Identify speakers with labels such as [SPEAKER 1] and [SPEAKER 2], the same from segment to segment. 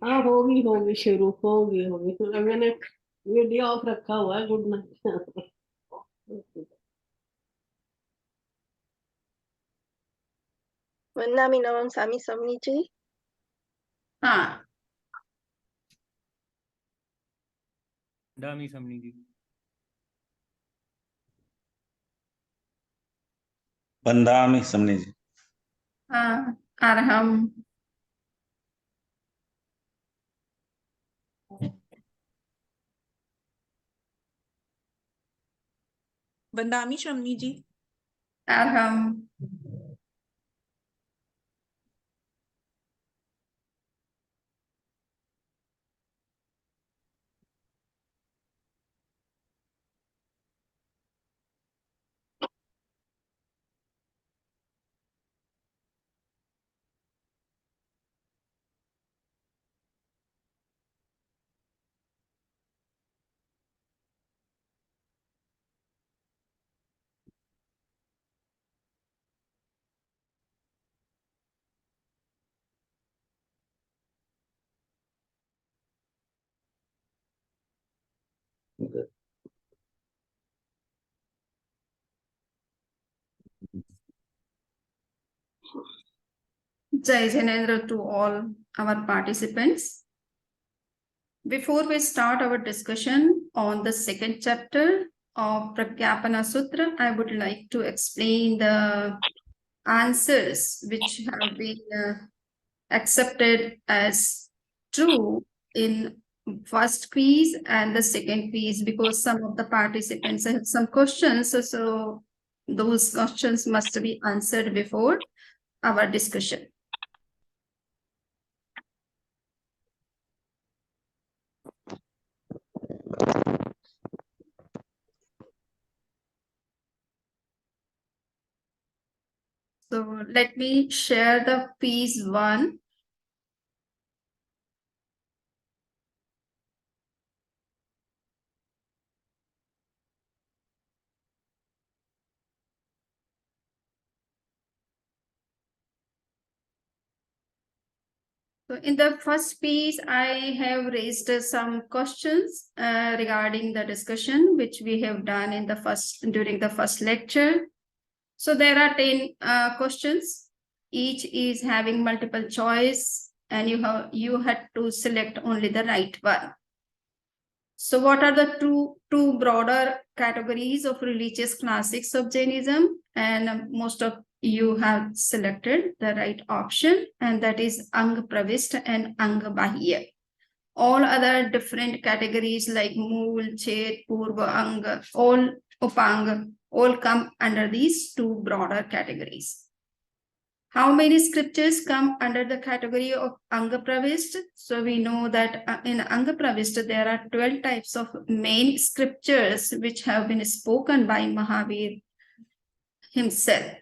[SPEAKER 1] हाँ होगी शुरू होगी तो मैंने वीडियो ऑफ रखा हुआ है। Good night.
[SPEAKER 2] 원남이 너무 사미 썸니지?
[SPEAKER 3] हाँ
[SPEAKER 4] दामी समनी जी।
[SPEAKER 5] बंदामी समझी जी।
[SPEAKER 3] हाँ अरहम
[SPEAKER 6] बंदामी शमनी जी।
[SPEAKER 3] Arham Jai Jinendra to all our participants. Before we start our discussion on the second chapter of Pragyapana Sutra, I would like to explain the answers which have been accepted as true in first quiz and the second quiz, because some of the participants have some questions, so those questions must be answered before our discussion. So let me share the piece 1. So in the first piece, I have raised some questions regarding the discussion which we have done in the during the first lecture. So there are 10 questions. Each is having multiple choice, and you had to select only the right one. So what are the two broader categories of religious classics of Jainism? And most of you have selected the right option, and that is Anga Pravishta and Anga Bahya. All other different categories like Mool, Chet, Purva, Anga, all Upanga, all come under these two broader categories. How many scriptures come under the category of Anga Pravishta? So we know that in Anga Pravishta there are 12 types of main scriptures which have been spoken by Mahavir himself.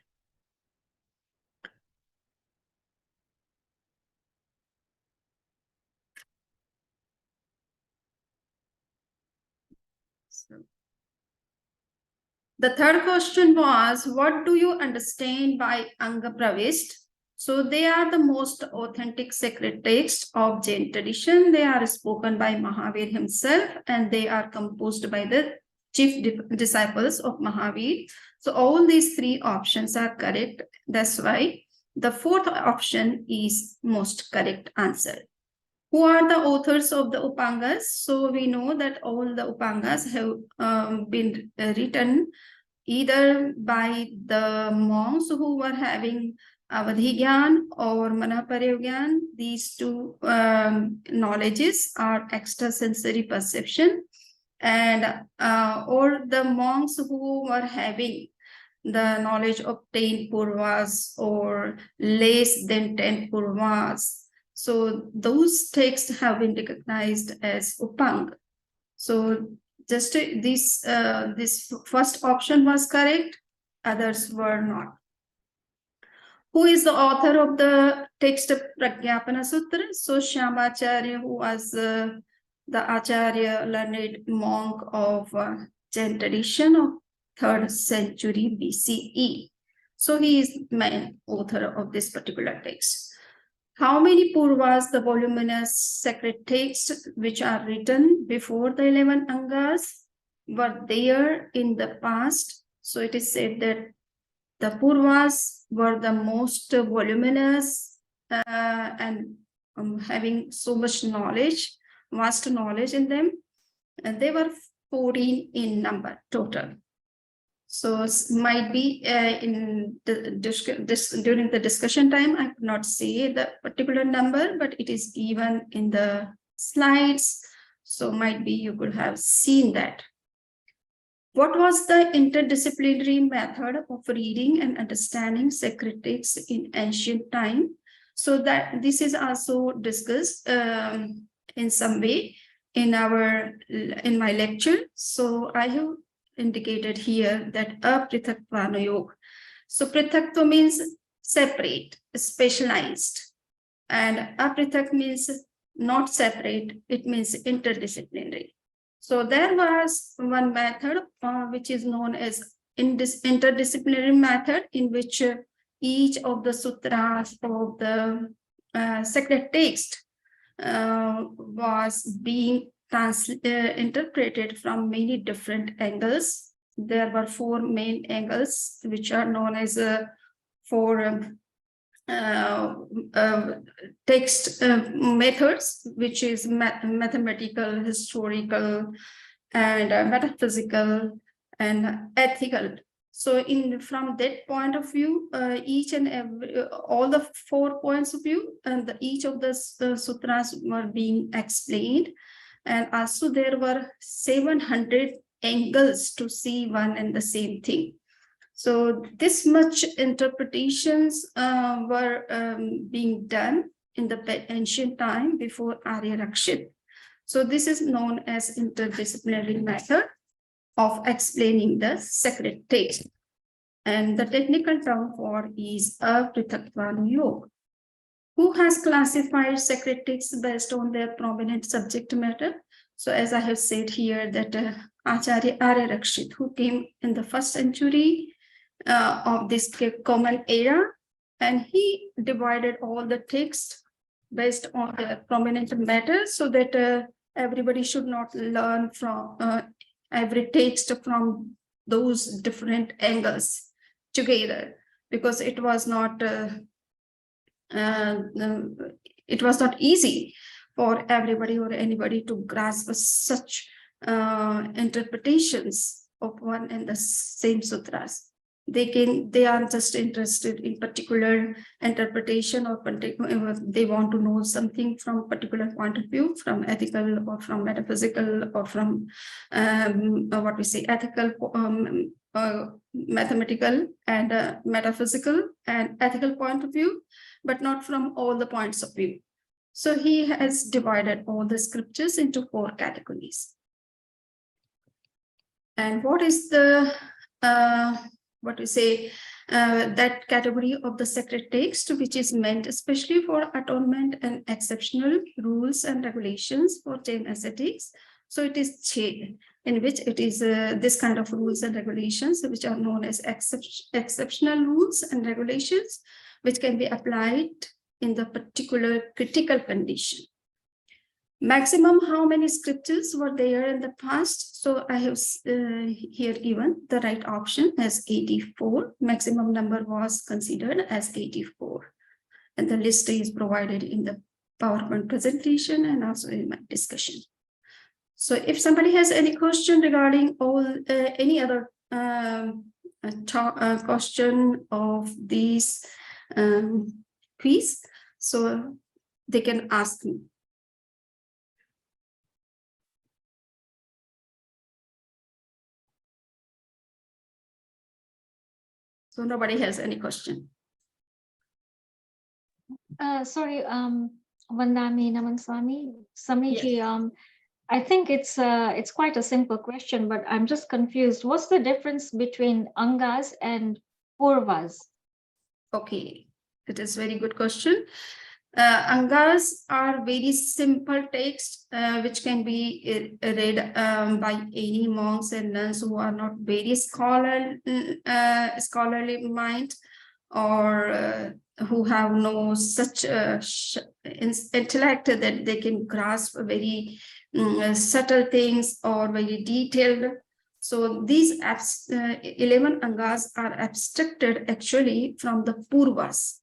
[SPEAKER 3] The third question was, what do you understand by Anga Pravishta? So they are the most authentic sacred texts of Jain tradition. They are spoken by Mahavir himself, and they are composed by the chief disciples of Mahavir. So all these three options are correct. That's why the fourth option is most correct answer. Who are the authors of the Upangas? So we know that all the Upangas have been written either by the monks who were having Avadhi Gyan or Manaparya Gyan. These two knowledges are extrasensory perception, and or the monks who were having the knowledge of 10 purvas or less than 10 purvas. So those texts have been recognized as Upang. So just this first option was correct, others were not. Who is the author of the text of Pragyapana Sutra? So Shyamacharya, who was the Acharya, learned monk of Jain tradition of 3rd century BCE. So he is the main author of this particular text. how many purvas, the voluminous sacred texts which are written before the 11 Angas, were there in the past? So it is said that the purvas were the most voluminous and having so much knowledge, vast knowledge in them. And they were 14 in number total. So might be in the during the discussion time, I could not say the particular number, but it is given in the slides. So might be you could have seen that. What was the interdisciplinary method of reading and understanding sacred texts in ancient time? So that this is also discussed in some way in my lecture. So I have indicated here that aprithaktvana yoga. So prithakva means separate, specialized, and aprithak means not separate. It means interdisciplinary. So there was one method which is known as interdisciplinary method, in which each of the sutras of the sacred text was being interpreted from many different angles. There were 4 main angles, which are known as 4 text methods, which is mathematical, historical, and metaphysical, and ethical. So from that point of view, each and every, all the 4 points of view, and each of the sutras were being explained. And also there were 700 angles to see one and the same thing. So this much interpretations were being done in the ancient time before Arya Rakshit. So this is known as interdisciplinary method of explaining the sacred text. And the technical term for is aprithaktvana yoga. Who has classified sacred texts based on their prominent subject matter? So as I have said here that Acharya Arya Rakshit, who came in the 1st century of this common era, and he divided all the texts based on the prominent matter, so that everybody should not learn from every text from those different angles together, because it was not easy for everybody or anybody to grasp such interpretations of one and the same sutras. They are just interested in particular interpretation, or they want to know something from particular point of view, from ethical or from metaphysical or from what we say ethical, mathematical and metaphysical and ethical point of view, but not from all the points of view. So he has divided all the scriptures into 4 categories. And what is the that category of the sacred text, which is meant especially for atonement and exceptional rules and regulations for Jain ascetics? So it is Jain, in which it is this kind of rules and regulations, which are known as exceptional rules and regulations, which can be applied in the particular critical condition. Maximum how many scriptures were there in the past? So I have here given the right option as 84. Maximum number was considered as 84. And the list is provided in the PowerPoint presentation and also in my discussion. So if somebody has any question regarding all any other question of these quiz, so they can ask me. So nobody has any question.
[SPEAKER 2] Sorry, Vandami Naman Swamiji,
[SPEAKER 3] Yes.
[SPEAKER 2] I think it's quite a simple question, but I'm just confused. What's the difference between Angas and Purvas?
[SPEAKER 3] Okay, it is very good question. Angas are very simple text which can be read by any monks and nuns who are not very scholarly mind, or who have no such intellect that they can grasp very subtle things or very detailed. So these 11 angas are abstracted actually from the purvas,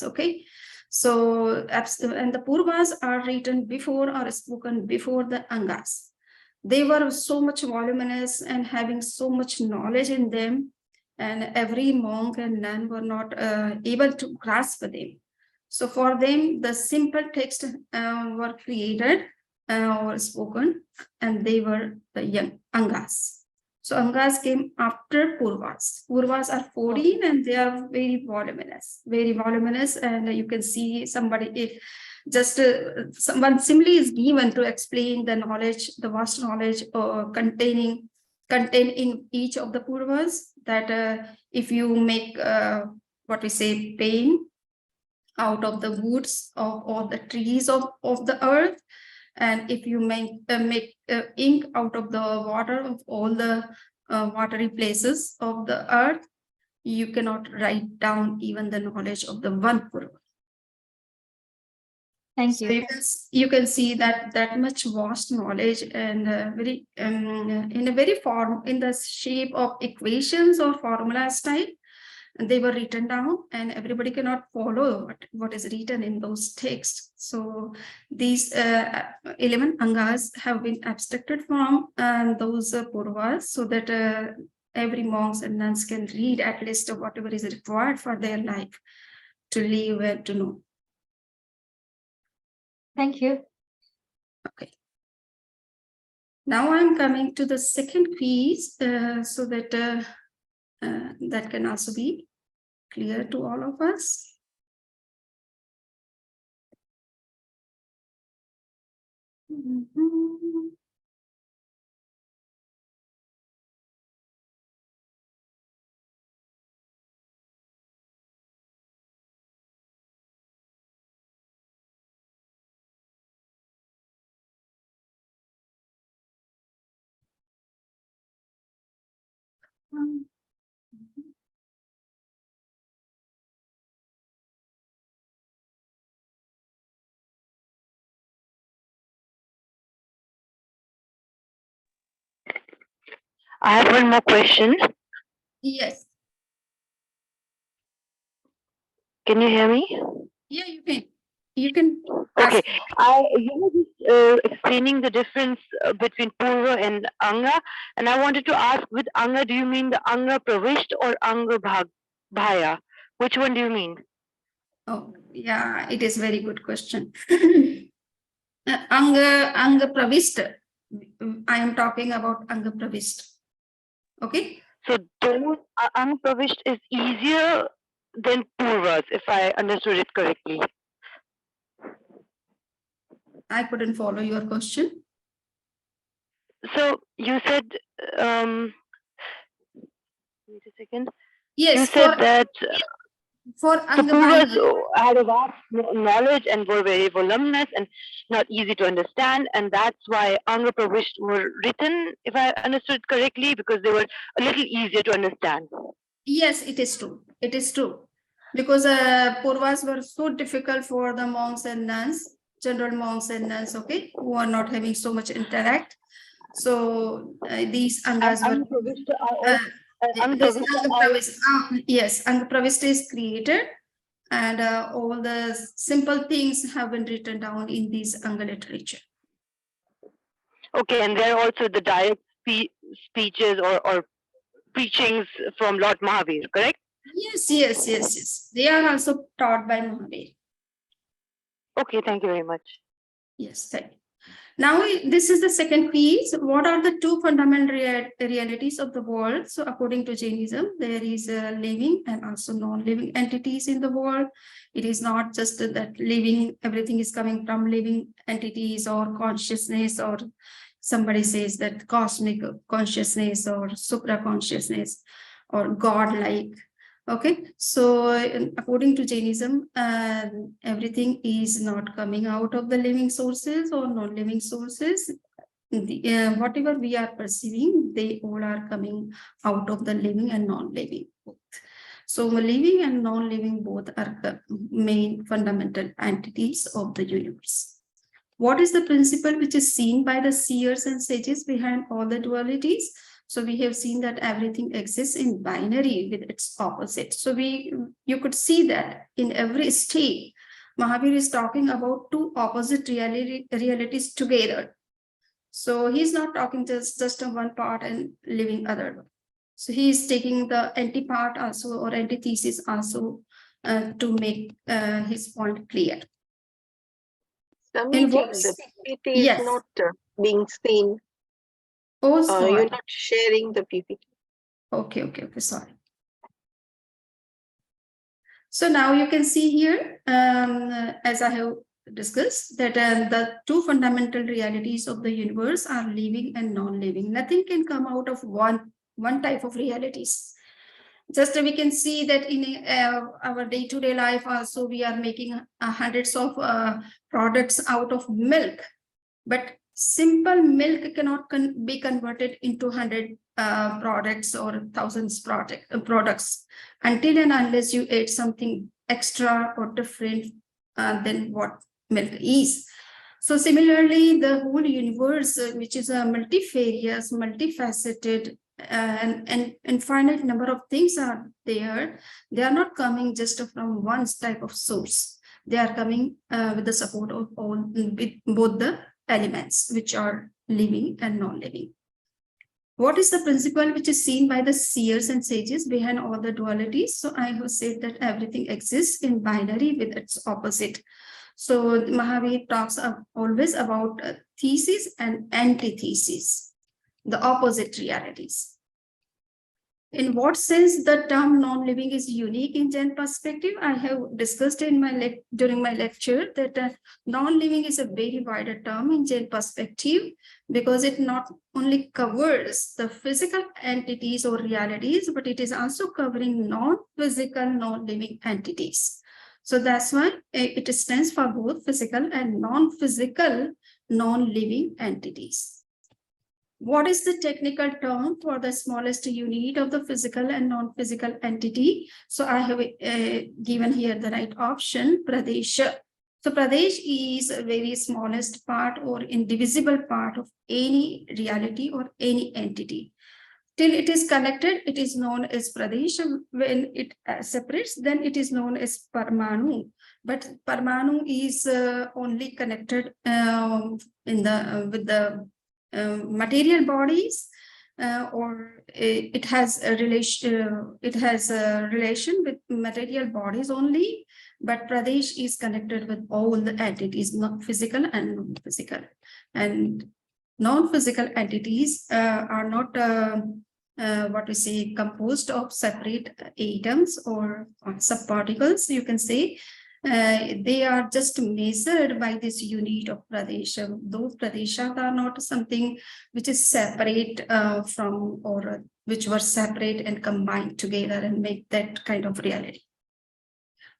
[SPEAKER 3] okay? So, and the purvas are written before or spoken before the angas. They were so much voluminous and having so much knowledge in them, and every monk and nun were not able to grasp them. So for them, the simple text were created or spoken, and they were the young angas. So angas came after purvas. Purvas are 14 and they are very voluminous, and you can see somebody, if just someone simply is given to explain the knowledge, the vast knowledge contained in each of the purvas, that if you make what we say pain out of the woods or the trees of the earth, and if you make ink out of the water of all the watery places of the earth, you cannot write down even the knowledge of the one purva.
[SPEAKER 2] Thank
[SPEAKER 3] So
[SPEAKER 2] you.
[SPEAKER 3] you can see that much vast knowledge, and very in a very in the shape of equations or formula style. And they were written down, and everybody cannot follow what is written in those texts. So these 11 angas have been abstracted from those purvas, so that every monks and nuns can read at least whatever is required for their life to live and to know.
[SPEAKER 2] Thank you.
[SPEAKER 3] Okay. Now I'm coming to the second quiz, so that that can also be clear to all of us.
[SPEAKER 4] I have one more question.
[SPEAKER 3] Yes.
[SPEAKER 4] Can you hear me?
[SPEAKER 3] Yeah, you can. You can.
[SPEAKER 4] Okay.
[SPEAKER 3] Ask.
[SPEAKER 4] You were just explaining the difference between Purva and Anga, and I wanted to ask, with Anga, do you mean the Anga Pravisht or Anga Bhaya? Which one do you mean?
[SPEAKER 3] Oh, yeah, it is very good question. Anga Pravist. I am talking about Anga Pravist. Okay.
[SPEAKER 4] So those Anga Pravisht is easier than Purvas, if I understood it correctly.
[SPEAKER 3] I couldn't follow your question.
[SPEAKER 4] So you said, wait a second.
[SPEAKER 3] Yes,
[SPEAKER 4] You said that
[SPEAKER 3] for
[SPEAKER 4] the
[SPEAKER 3] Anga
[SPEAKER 4] Purvas had a vast knowledge and were very voluminous and not easy to understand, and that's why Anga Pravisht were written, if I understood correctly, because they were a little easier to understand.
[SPEAKER 3] Yes, it is true. It is true. Because Purvas were so difficult for the monks and nuns, general monks and nuns, okay, who are not having so much intellect. So these Angas were. Yes, Anga Pravist is created, and all the simple things have been written down in these Anga literature.
[SPEAKER 4] Okay, and there are also the direct speeches or preachings from Lord Mahavir, correct?
[SPEAKER 3] Yes. They are also taught by Mahavir.
[SPEAKER 4] Okay, thank you very much.
[SPEAKER 3] Yes, thank you. Now, this is the second quiz. What are the two fundamental realities of the world? So according to Jainism, there is living and also non-living entities in the world. It is not just that living, everything is coming from living entities or consciousness, or somebody says that cosmic consciousness or supra consciousness or God-like. Okay, so according to Jainism, everything is not coming out of the living sources or non-living sources. Whatever we are perceiving, they all are coming out of the living and non-living. So living and non-living both are the main fundamental entities of the universe. What is the principle which is seen by the seers and sages behind all the dualities? So we have seen that everything exists in binary with its opposite. So you could see that in every state, Mahavir is talking about two opposite realities together. So he's not talking just on one part and leaving other one. So he is taking the anti-part also or antithesis also to make his point clear.
[SPEAKER 7] Swamiji,
[SPEAKER 3] what-
[SPEAKER 7] the PPT is
[SPEAKER 3] Yes.
[SPEAKER 7] not being seen.
[SPEAKER 3] Oh, sorry.
[SPEAKER 7] You're not sharing the PPT.
[SPEAKER 3] Okay, sorry. So now you can see here, as I have discussed, that the two fundamental realities of the universe are living and non-living. Nothing can come out of one type of realities. Just we can see that in our day-to-day life also, we are making hundreds of products out of milk, but simple milk cannot be converted into 100 products or thousands products until and unless you add something extra or different than what milk is. So similarly, the whole universe, which is a multifarious, multifaceted, and infinite number of things are there. They are not coming just from one type of source. They are coming with the support of all, with both the elements, which are living and non-living. What is the principle which is seen by the seers and sages behind all the dualities? So I have said that everything exists in binary with its opposite. So Mahavir talks always about thesis and antithesis, the opposite realities. In what sense the term non-living is unique in Jain perspective? I have discussed in my during my lecture that non-living is a very wider term in Jain perspective, because it not only covers the physical entities or realities, but it is also covering non-physical, non-living entities. So that's why it stands for both physical and non-physical, non-living entities. What is the technical term for the smallest unit of the physical and non-physical entity? So I have given here the right option, Pradesha. So Pradesh is a very smallest part or indivisible part of any reality or any entity. Till it is connected, it is known as Pradesh. When it separates, then it is known as Parmanu. But Parmanu is only connected with the material bodies, or it has a relation. It has a relation with material bodies only. But Pradesh is connected with all the entities, not physical and non-physical. And non-physical entities are not what we say composed of separate atoms or subparticles. You can say they are just measured by this unit of Pradesha. Those Pradeshas are not something which is separate from, or which were separate and combined together and make that kind of reality.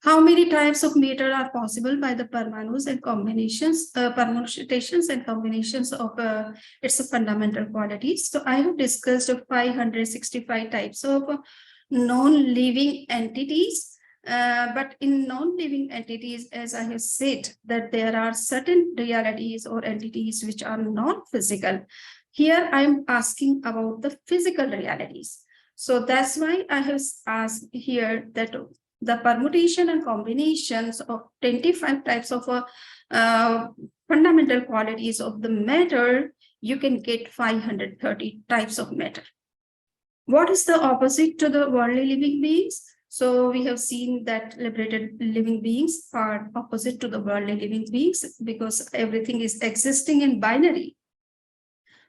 [SPEAKER 3] How many types of matter are possible by the Parmanus and combinations, permutations and combinations of its fundamental qualities? So I have discussed 565 types of non-living entities. But in non-living entities, as I have said, that there are certain realities or entities which are non-physical. Here I'm asking about the physical realities. So that's why I have asked here that the permutation and combinations of 25 types of fundamental qualities of the matter, you can get 530 types of matter. What is the opposite to the worldly living beings? So we have seen that liberated living beings are opposite to the worldly living beings because everything is existing in binary.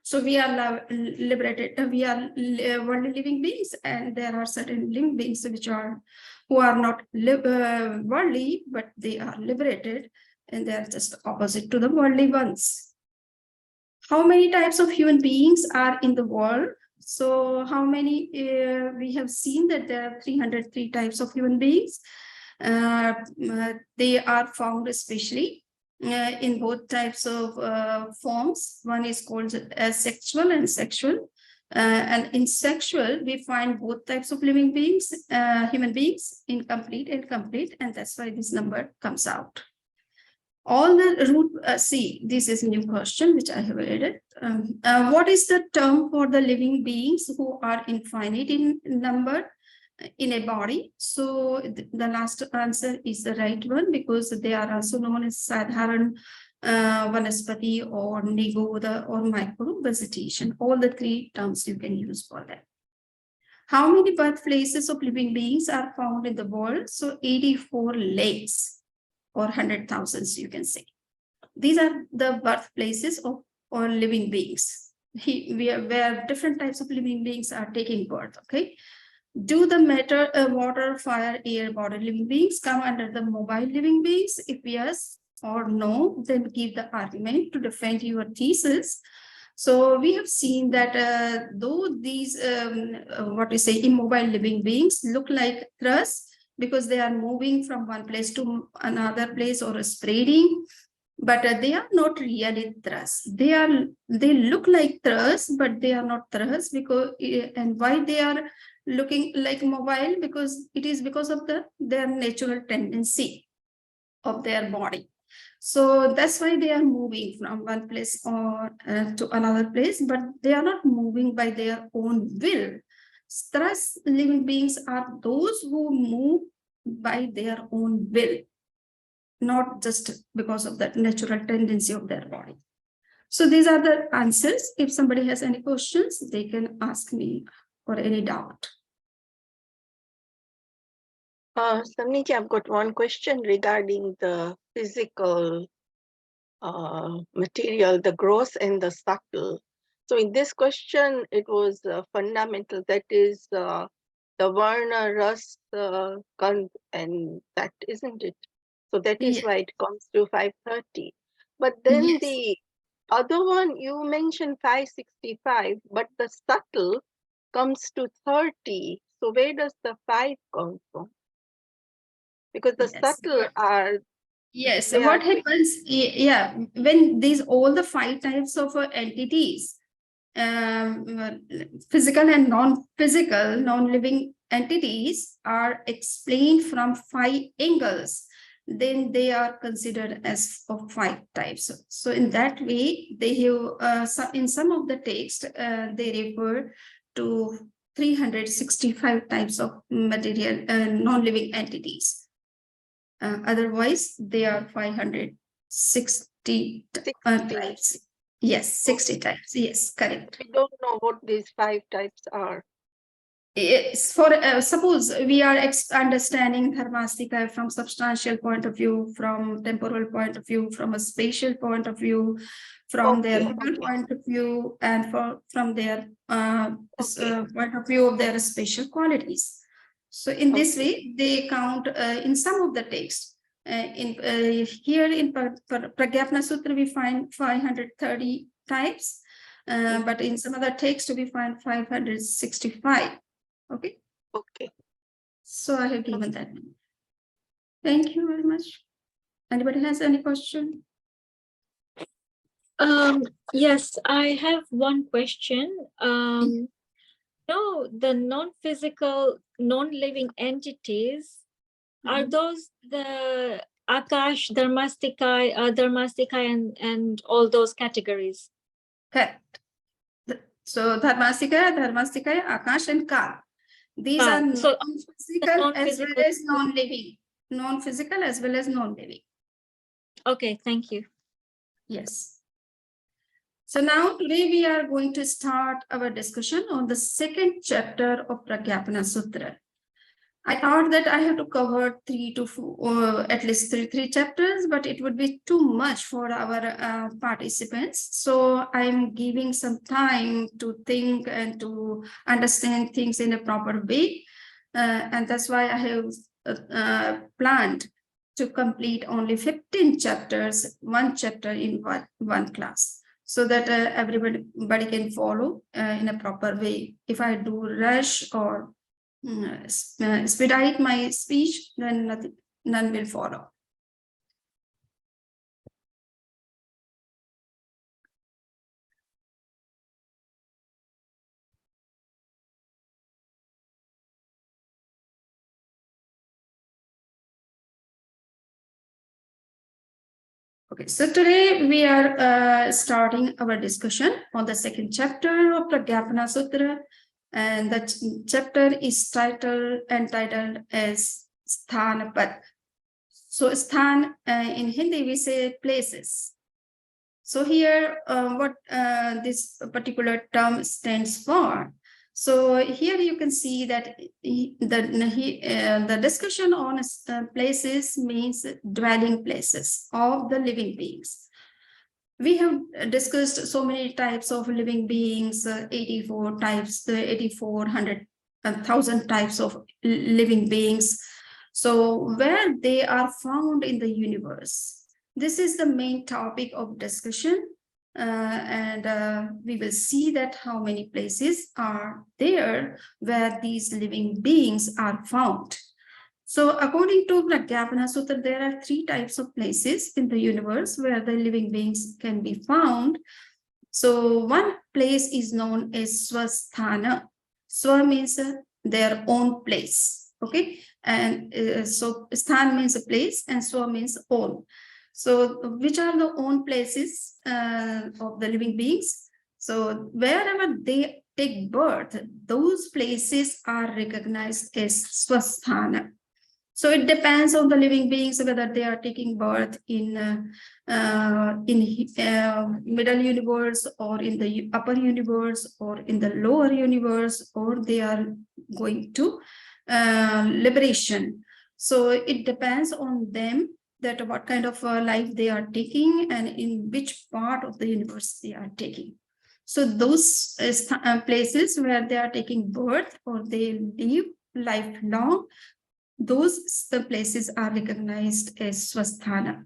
[SPEAKER 3] So we are liberated, we are worldly living beings, and there are certain living beings who are not worldly, but they are liberated, and they are just opposite to the worldly ones. How many types of human beings are in the world? So how many, we have seen that there are 303 types of human beings. They are found especially in both types of forms. One is called as sexual and sexual. And in sexual, we find both types of living beings, human beings, incomplete and complete, and that's why this number comes out. All the root, this is a new question which I have added. What is the term for the living beings who are infinite in number in a body? So the last answer is the right one, because they are also known as Sadharan, Vanaspati, or Nigoda, or micro vegetation. All the three terms you can use for that. How many birthplaces of living beings are found in the world? So 84 lakes, or 100,000, you can say. These are the birthplaces of all living beings. Where different types of living beings are taking birth. Okay. Do the matter, water, fire, air, water living beings come under the mobile living beings? If yes or no, then give the argument to defend your thesis. So we have seen that though these immobile living beings look like thrusts, because they are moving from one place to another place or spreading, but they are not really thrusts. They look like thrusts, but they are not thrusts. Because and why they are looking like mobile? Because it is because of their natural tendency of their body. So that's why they are moving from one place or to another place, but they are not moving by their own will. Stress living beings are those who move by their own will, not just because of that natural tendency of their body. So these are the answers. If somebody has any questions, they can ask me or any doubt.
[SPEAKER 7] Samniji, I've got one question regarding the physical material, the gross and the subtle. So in this question, it was fundamental, that is the Varna, Ras, and that, isn't it? So that is
[SPEAKER 3] Yes.
[SPEAKER 7] why it comes to 530. But then
[SPEAKER 3] Yes.
[SPEAKER 7] the other one, you mentioned 565, but the subtle comes to 30. So where does the 5 come from? Because the
[SPEAKER 3] Yes.
[SPEAKER 7] subtle are,
[SPEAKER 3] Yes,
[SPEAKER 7] they
[SPEAKER 3] what
[SPEAKER 7] are
[SPEAKER 3] happens, yeah, when these all the 5 types of entities, physical and non-physical, non-living entities are explained from 5 angles, then they are considered as of 5 types. So in that way, they have, in some of the text, they refer to 365 types of material, non-living entities. Otherwise, they are 560 types. Yes, 60 types. Yes, correct.
[SPEAKER 7] we don't know what these 5 types are.
[SPEAKER 3] It's for suppose we are understanding Dharmastika from substantial point of view, from temporal point of view, from a spatial point of view, from their moral point of view, and from their point of view of their spatial qualities. So in this way, they count in some of the texts. Here in Pragyapna Sutra, we find 530 types, but in some other texts, we find 565. Okay.
[SPEAKER 7] Okay.
[SPEAKER 3] So I have given that. Thank you very much. Anybody has any question?
[SPEAKER 2] Yes, I have one question. No, the non-physical, non-living entities, are those the Akash, Dharmastika, and all those categories?
[SPEAKER 3] Correct. So Dharmastika, Akash, and Kal. These are
[SPEAKER 2] So
[SPEAKER 3] non-physical as well
[SPEAKER 2] non-physical.
[SPEAKER 3] as non-living. Non-physical as well as non-living.
[SPEAKER 2] Okay, thank you.
[SPEAKER 3] Yes. So now today we are going to start our discussion on the 2nd chapter of Pragyapana Sutra. I thought that I have to cover 3 to 4, or at least three chapters, but it would be too much for our participants. So I'm giving some time to think and to understand things in a proper way. And that's why I have planned to complete only 15 chapters, 1 chapter in one class, so that everybody can follow in a proper way. If I do rush or expedite my speech, then none will follow. Okay, so today we are starting our discussion on the second chapter of Pragyapana Sutra, and the chapter is entitled as Sthanapad. So Sthan in Hindi we say places. So here what this particular term stands for. So here you can see that the discussion on places means dwelling places of the living beings. We have discussed so many types of living beings, 84 types, 8,400,000 types of living beings. So where they are found in the universe. This is the main topic of discussion. We will see that how many places are there where these living beings are found. So according to Pragyapana Sutra, there are 3 types of places in the universe where the living beings can be found. So one place is known as Swasthana. Swa means their own place. Okay. And so Sthan means a place and Swa means own. So which are the own places of the living beings? So wherever they take birth, those places are recognized as Swasthana. So it depends on the living beings whether they are taking birth in middle universe or in the upper universe or in the lower universe, or they are going to liberation. So it depends on them that what kind of life they are taking and in which part of the universe they are taking. So those places where they are taking birth or they live lifelong, those places are recognized as Swasthana.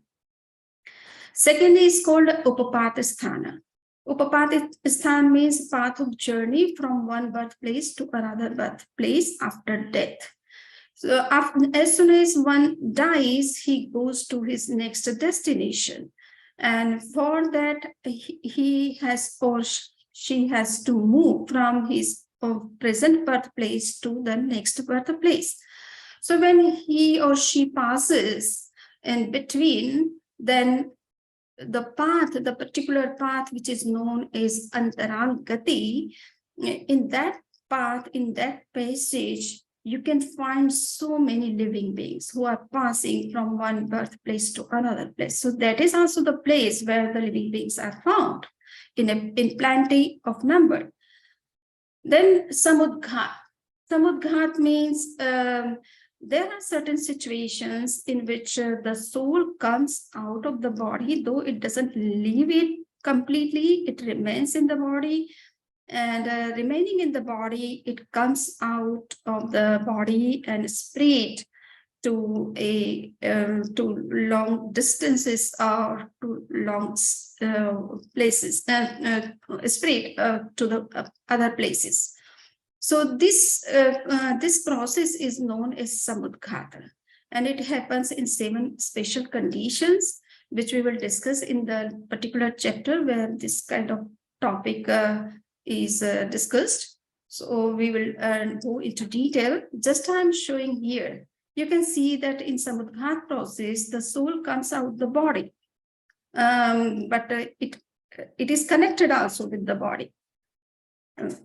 [SPEAKER 3] Second is called Upapatisthana. Upapatisthana means path of journey from one birthplace to another birthplace after death. So as soon as one dies, he goes to his next destination. And for that, he has or she has to move from his present birthplace to the next birthplace. So when he or she passes in between, then the path, the particular path which is known as Antaral Gati, in that path, in that passage, you can find so many living beings who are passing from one birthplace to another place. So that is also the place where the living beings are found in plenty of number. Then Samudghat. Samudghat means there are certain situations in which the soul comes out of the body, though it doesn't leave it completely, it remains in the body. And remaining in the body, it comes out of the body and spread to to long distances or to long places, spread to the other places. So this process is known as Samudghata, and it happens in 7 special conditions, which we will discuss in the particular chapter where this kind of topic is discussed. So we will go into detail. Just I'm showing here. You can see that in Samudghat process, the soul comes out the body, but it is connected also with the body.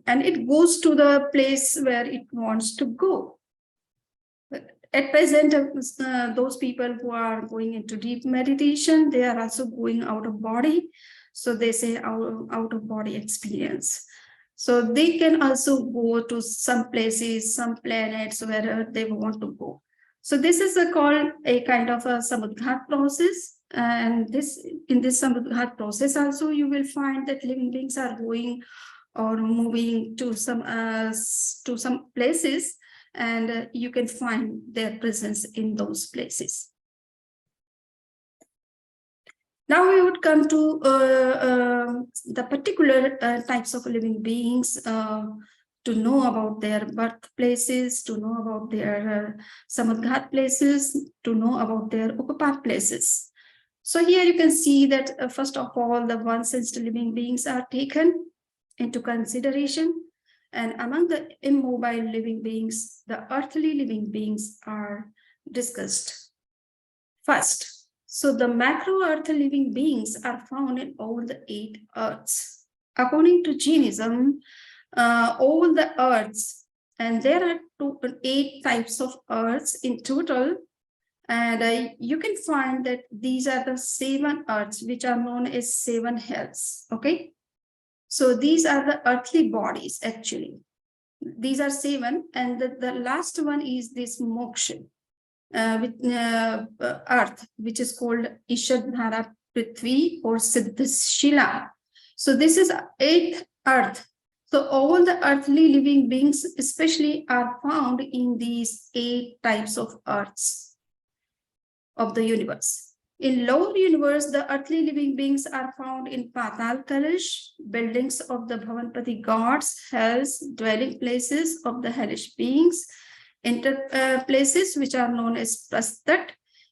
[SPEAKER 3] And it goes to the place where it wants to go. At present, those people who are going into deep meditation, they are also going out of body. So they say out of body experience. So they can also go to some places, some planets, wherever they want to go. So this is called a kind of a Samudghat process. And in this Samudghat process also, you will find that living beings are going or moving to some places, and you can find their presence in those places. Now we would come to the particular types of living beings, to know about their birthplaces, to know about their Samudghat places, to know about their Upapat places. So here you can see that first of all, the one-sensed living beings are taken into consideration, and among the immobile living beings, the earthly living beings are discussed first. So the macro earth living beings are found in all the 8 earths. According to Jainism, all the earths, and there are 8 types of earths in total. And you can find that these are the 7 earths, which are known as 7 hells. Okay. So these are the earthly bodies, actually. These are 7, and the last one is this moksha, with earth, which is called Ishadhara Prithvi or Siddhashila. So this is 8th earth. So all the earthly living beings especially are found in these 8 types of earths of the universe. In lower universe, the earthly living beings are found in Patal Kalash, buildings of the Bhavanpati gods, hells, dwelling places of the hellish beings, places which are known as Prastat,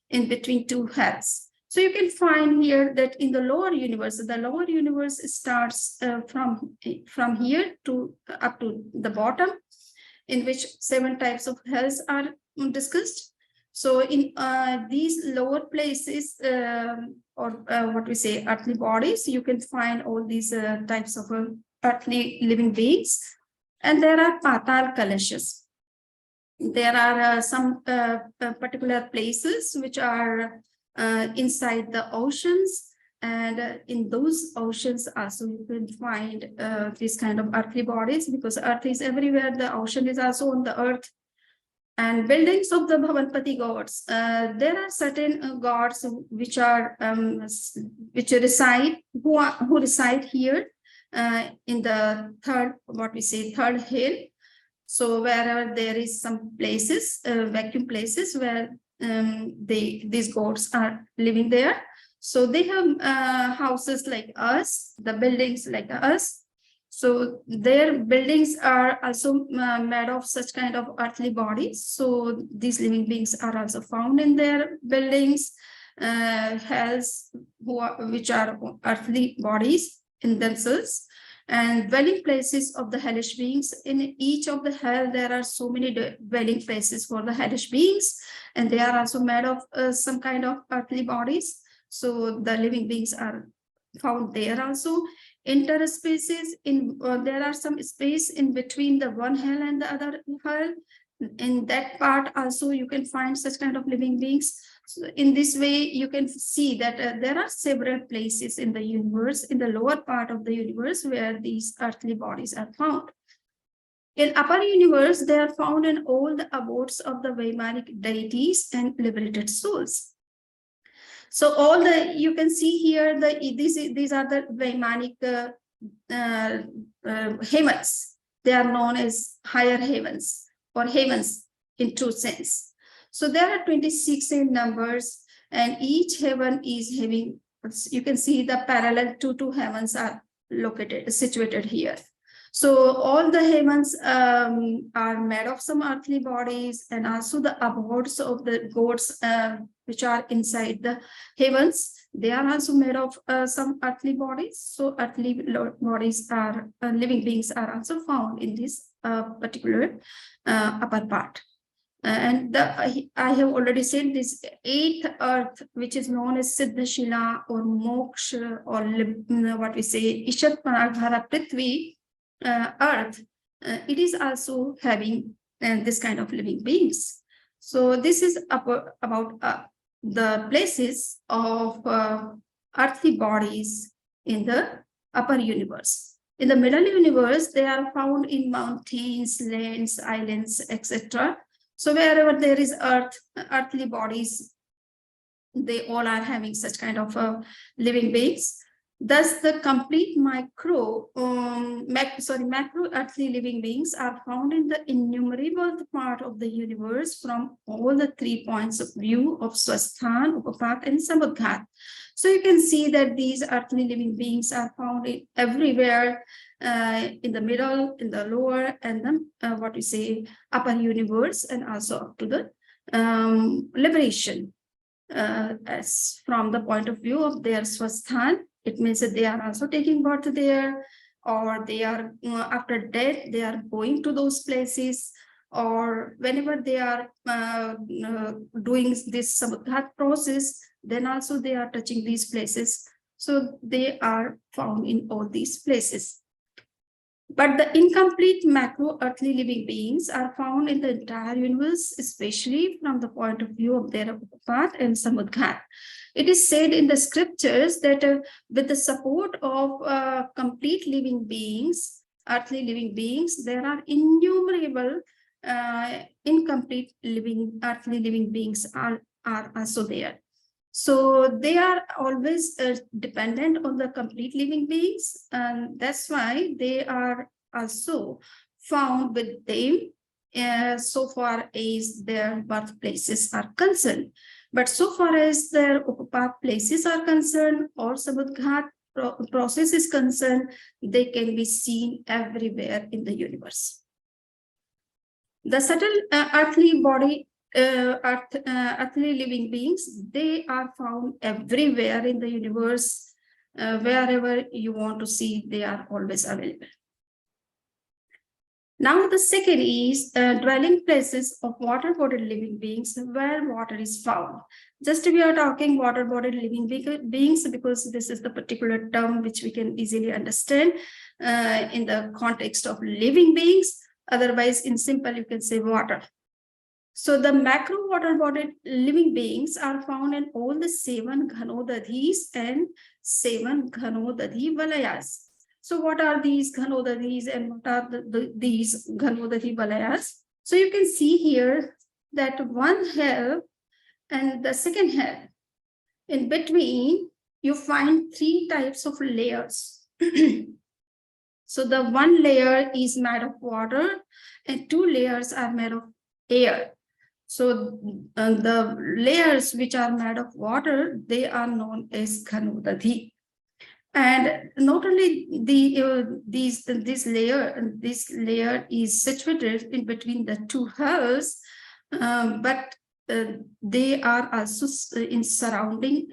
[SPEAKER 3] in between 2 hells. So you can find here that in the lower universe starts from here to up to the bottom, in which 7 types of hells are discussed. So in these lower places, or what we say earthly bodies, you can find all these types of earthly living beings. And there are Patal Kalashas. There are some particular places which are inside the oceans, and in those oceans also you can find these kind of earthly bodies, because earth is everywhere, the ocean is also on the earth. And buildings of the Bhavanpati gods, there are certain gods which are which reside who reside here in the third hill. So wherever there is some places, vacuum places where these gods are living there. So they have houses like us, the buildings like us. So their buildings are also made of such kind of earthly bodies. So these living beings are also found in their buildings, hells, which are earthly bodies in themselves, and dwelling places of the hellish beings. In each of the hell, there are so many dwelling places for the hellish beings, and they are also made of some kind of earthly bodies. So the living beings are found there also. Interspaces, there are some space in between the one hell and the other hell. In that part also you can find such kind of living beings. So in this way you can see that there are several places in the universe, in the lower part of the universe, where these earthly bodies are found. In upper universe, they are found in all the abodes of the Vaimanic deities and liberated souls. So all you can see here, these are the Vaimanic heavens. They are known as higher heavens, or heavens in true sense. So there are 26 in numbers, and each heaven is having, you can see the parallel to 2 heavens are situated here. So all the heavens are made of some earthly bodies, and also the abodes of the gods which are inside the heavens, they are also made of some earthly bodies. So earthly bodies are, living beings are also found in this particular upper part. And I have already said this 8th earth, which is known as Siddhashila or Moksha, or what we say Ishadhara Prithvi, earth, it is also having this kind of living beings. So this is about the places of earthly bodies in the upper universe. In the middle universe, they are found in mountains, lands, islands, etc. So wherever there is earthly bodies, they all are having such kind of living beings. Thus, the complete macro earthly living beings are found in the innumerable part of the universe from all the 3 points of view of Swasthan, Upapat, and Samudghat. So you can see that these earthly living beings are found everywhere, in the middle, in the lower, and then what we say upper universe, and also up to the liberation. As from the point of view of their Swasthan, it means that they are also taking birth there, or they are after death, they are going to those places, or whenever they are doing this Samudghat process, then also they are touching these places. So they are found in all these places. But the incomplete macro earthly living beings are found in the entire universe, especially from the point of view of their Upapat and Samudghat. It is said in the scriptures that with the support of complete living beings, earthly living beings, there are innumerable incomplete earthly living beings are also there. So they are always dependent on the complete living beings, and that's why they are also found with them so far as their birthplaces are concerned. But so far as their Upapat places are concerned or Samudghat process is concerned, they can be seen everywhere in the universe. The subtle earthly body earthly living beings, they are found everywhere in the universe. Wherever you want to see, they are always available. Now the second is dwelling places of water-bodied living beings where water is found. Just we are talking water-bodied living beings because this is the particular term which we can easily understand in the context of living beings. Otherwise, in simple, you can say water. So the macro water-bodied living beings are found in all the 7 Ghanodadhis and 7 Ghanodadhi Valayas. So what are these Ghanodadhis and what are these Ghanodadhi Valayas? So you can see here that one hell and the second hell. In between, you find 3 types of layers. So the one layer is made of water and 2 layers are made of air. So the layers which are made of water, they are known as Ghanodadhi. And not only this layer is situated in between the 2 hells, but they are also in surrounding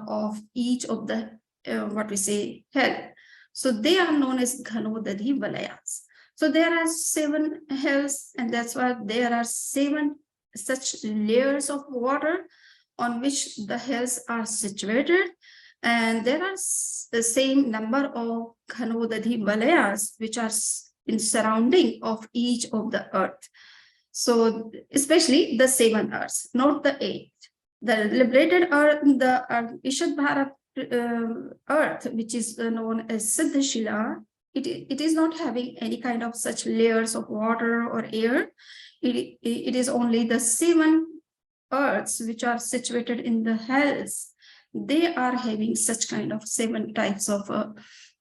[SPEAKER 3] of each of the what we say hell. So they are known as Ghanodadhi Valayas. So there are 7 hells, and that's why there are 7 such layers of water on which the hells are situated. And there are the same number of Ghanodadhi Valayas which are in surrounding of each of the earth. So especially the 7 earths, not the 8. The liberated earth, the Ishad Bharat earth, which is known as Siddhashila, it is not having any kind of such layers of water or air. It is only the 7 earths which are situated in the hells. They are having such kind of 7 types of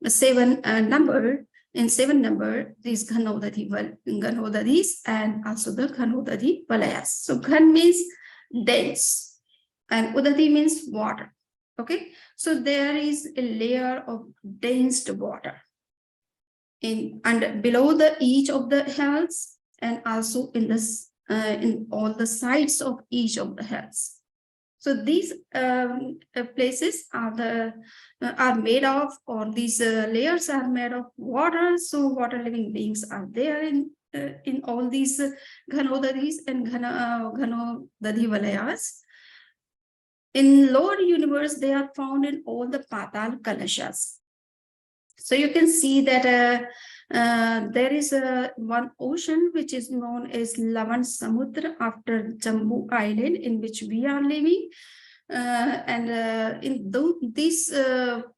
[SPEAKER 3] 7 number. In 7 number, these Ghanodadhis and also the Ghanodadhi Valayas. So Ghan means dense and Udadi means water. Okay, so there is a layer of dense water and below each of the hells, and also in this in all the sides of each of the hells. So these places are made of, or these layers are made of water. So water living beings are there in all these Ghanodadhis and Ghanodadhi Valayas. In lower universe, they are found in all the Patal Kalashas. So you can see that there is one ocean which is known as Lavan Samudra after Jambu Island, in which we are living. In this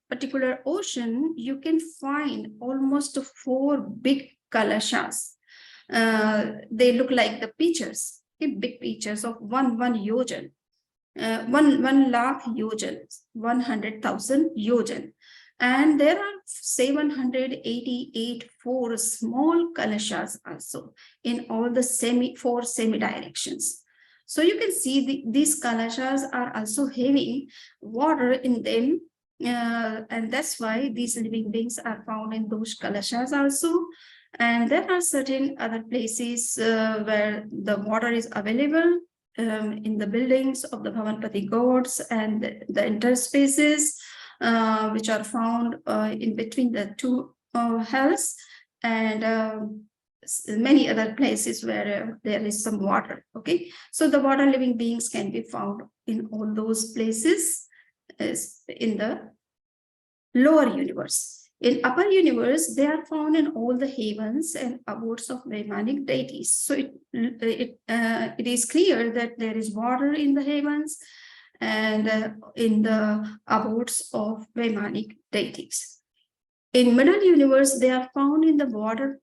[SPEAKER 3] particular ocean, you can find almost 4 big kalashas. They look like the pitchers, big pitchers of one yojan. 1 lakh yojans, 100,000 yojan. And there are 788 4 small kalashas also in all the 4 semi directions. So you can see these kalashas are also having water in them, and that's why these living beings are found in those kalashas also. And there are certain other places where the water is available in the buildings of the Bhavanpati gods and the interspaces which are found in between the 2 hells. And many other places where there is some water. Okay, so the water living beings can be found in all those places as in the lower universe. In upper universe, they are found in all the heavens and abodes of Brahmanic deities. So it is clear that there is water in the heavens and in the abodes of Brahmanic deities. In middle universe, they are found in the water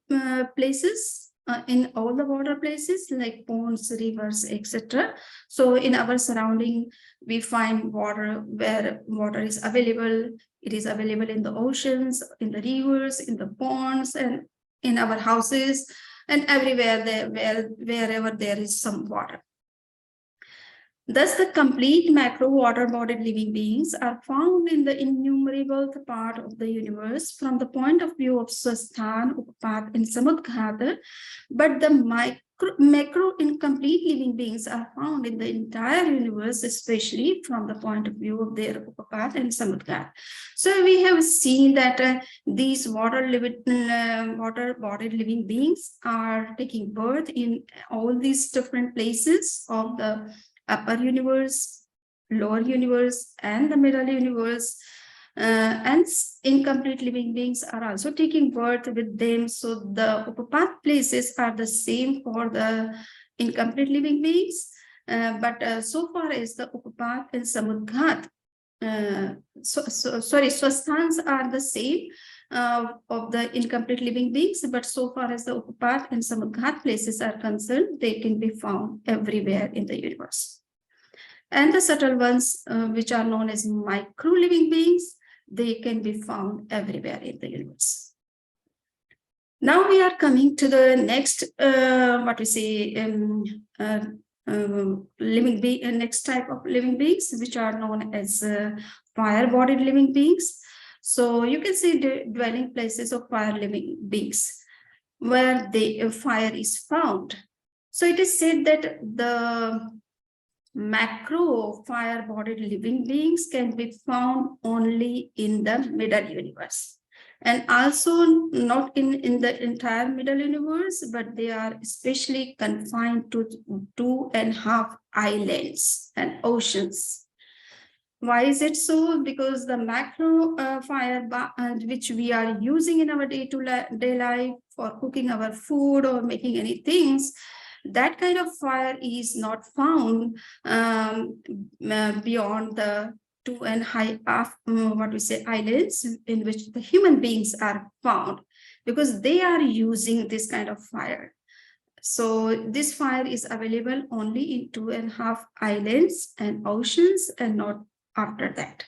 [SPEAKER 3] places, in all the water places like ponds, rivers, etc. So in our surrounding, we find water where water is available. It is available in the oceans, in the rivers, in the ponds, and in our houses, and everywhere wherever there is some water. Thus, the complete macro water-bodied living beings are found in the innumerable part of the universe from the point of view of Swasthan, Upapat, and Samudgata, but the macro incomplete living beings are found in the entire universe, especially from the point of view of their Upapat and Samudgata. So we have seen that these water-bodied living beings are taking birth in all these different places of the upper universe, lower universe, and the middle universe. And incomplete living beings are also taking birth with them. So the Upapat places are the same for the incomplete living beings. But so far as the Upapat and Samudghat, Swasthans are the same of the incomplete living beings, but so far as the Upapat and Samudghat places are concerned, they can be found everywhere in the universe. And the subtle ones, which are known as micro living beings, they can be found everywhere in the universe. Now we are coming to the next, next type of living beings, which are known as fire-bodied living beings. So you can see the dwelling places of fire living beings where the fire is found. So it is said that the macro fire-bodied living beings can be found only in the middle universe, and also not in the entire middle universe, but they are especially confined to 2.5 islands and oceans. Why is it so? Because the macro fire which we are using in our day-to-day life for cooking our food or making any things, that kind of fire is not found beyond the 2.5 islands in which the human beings are found, because they are using this kind of fire. So this fire is available only in 2.5 islands and oceans, and not after that.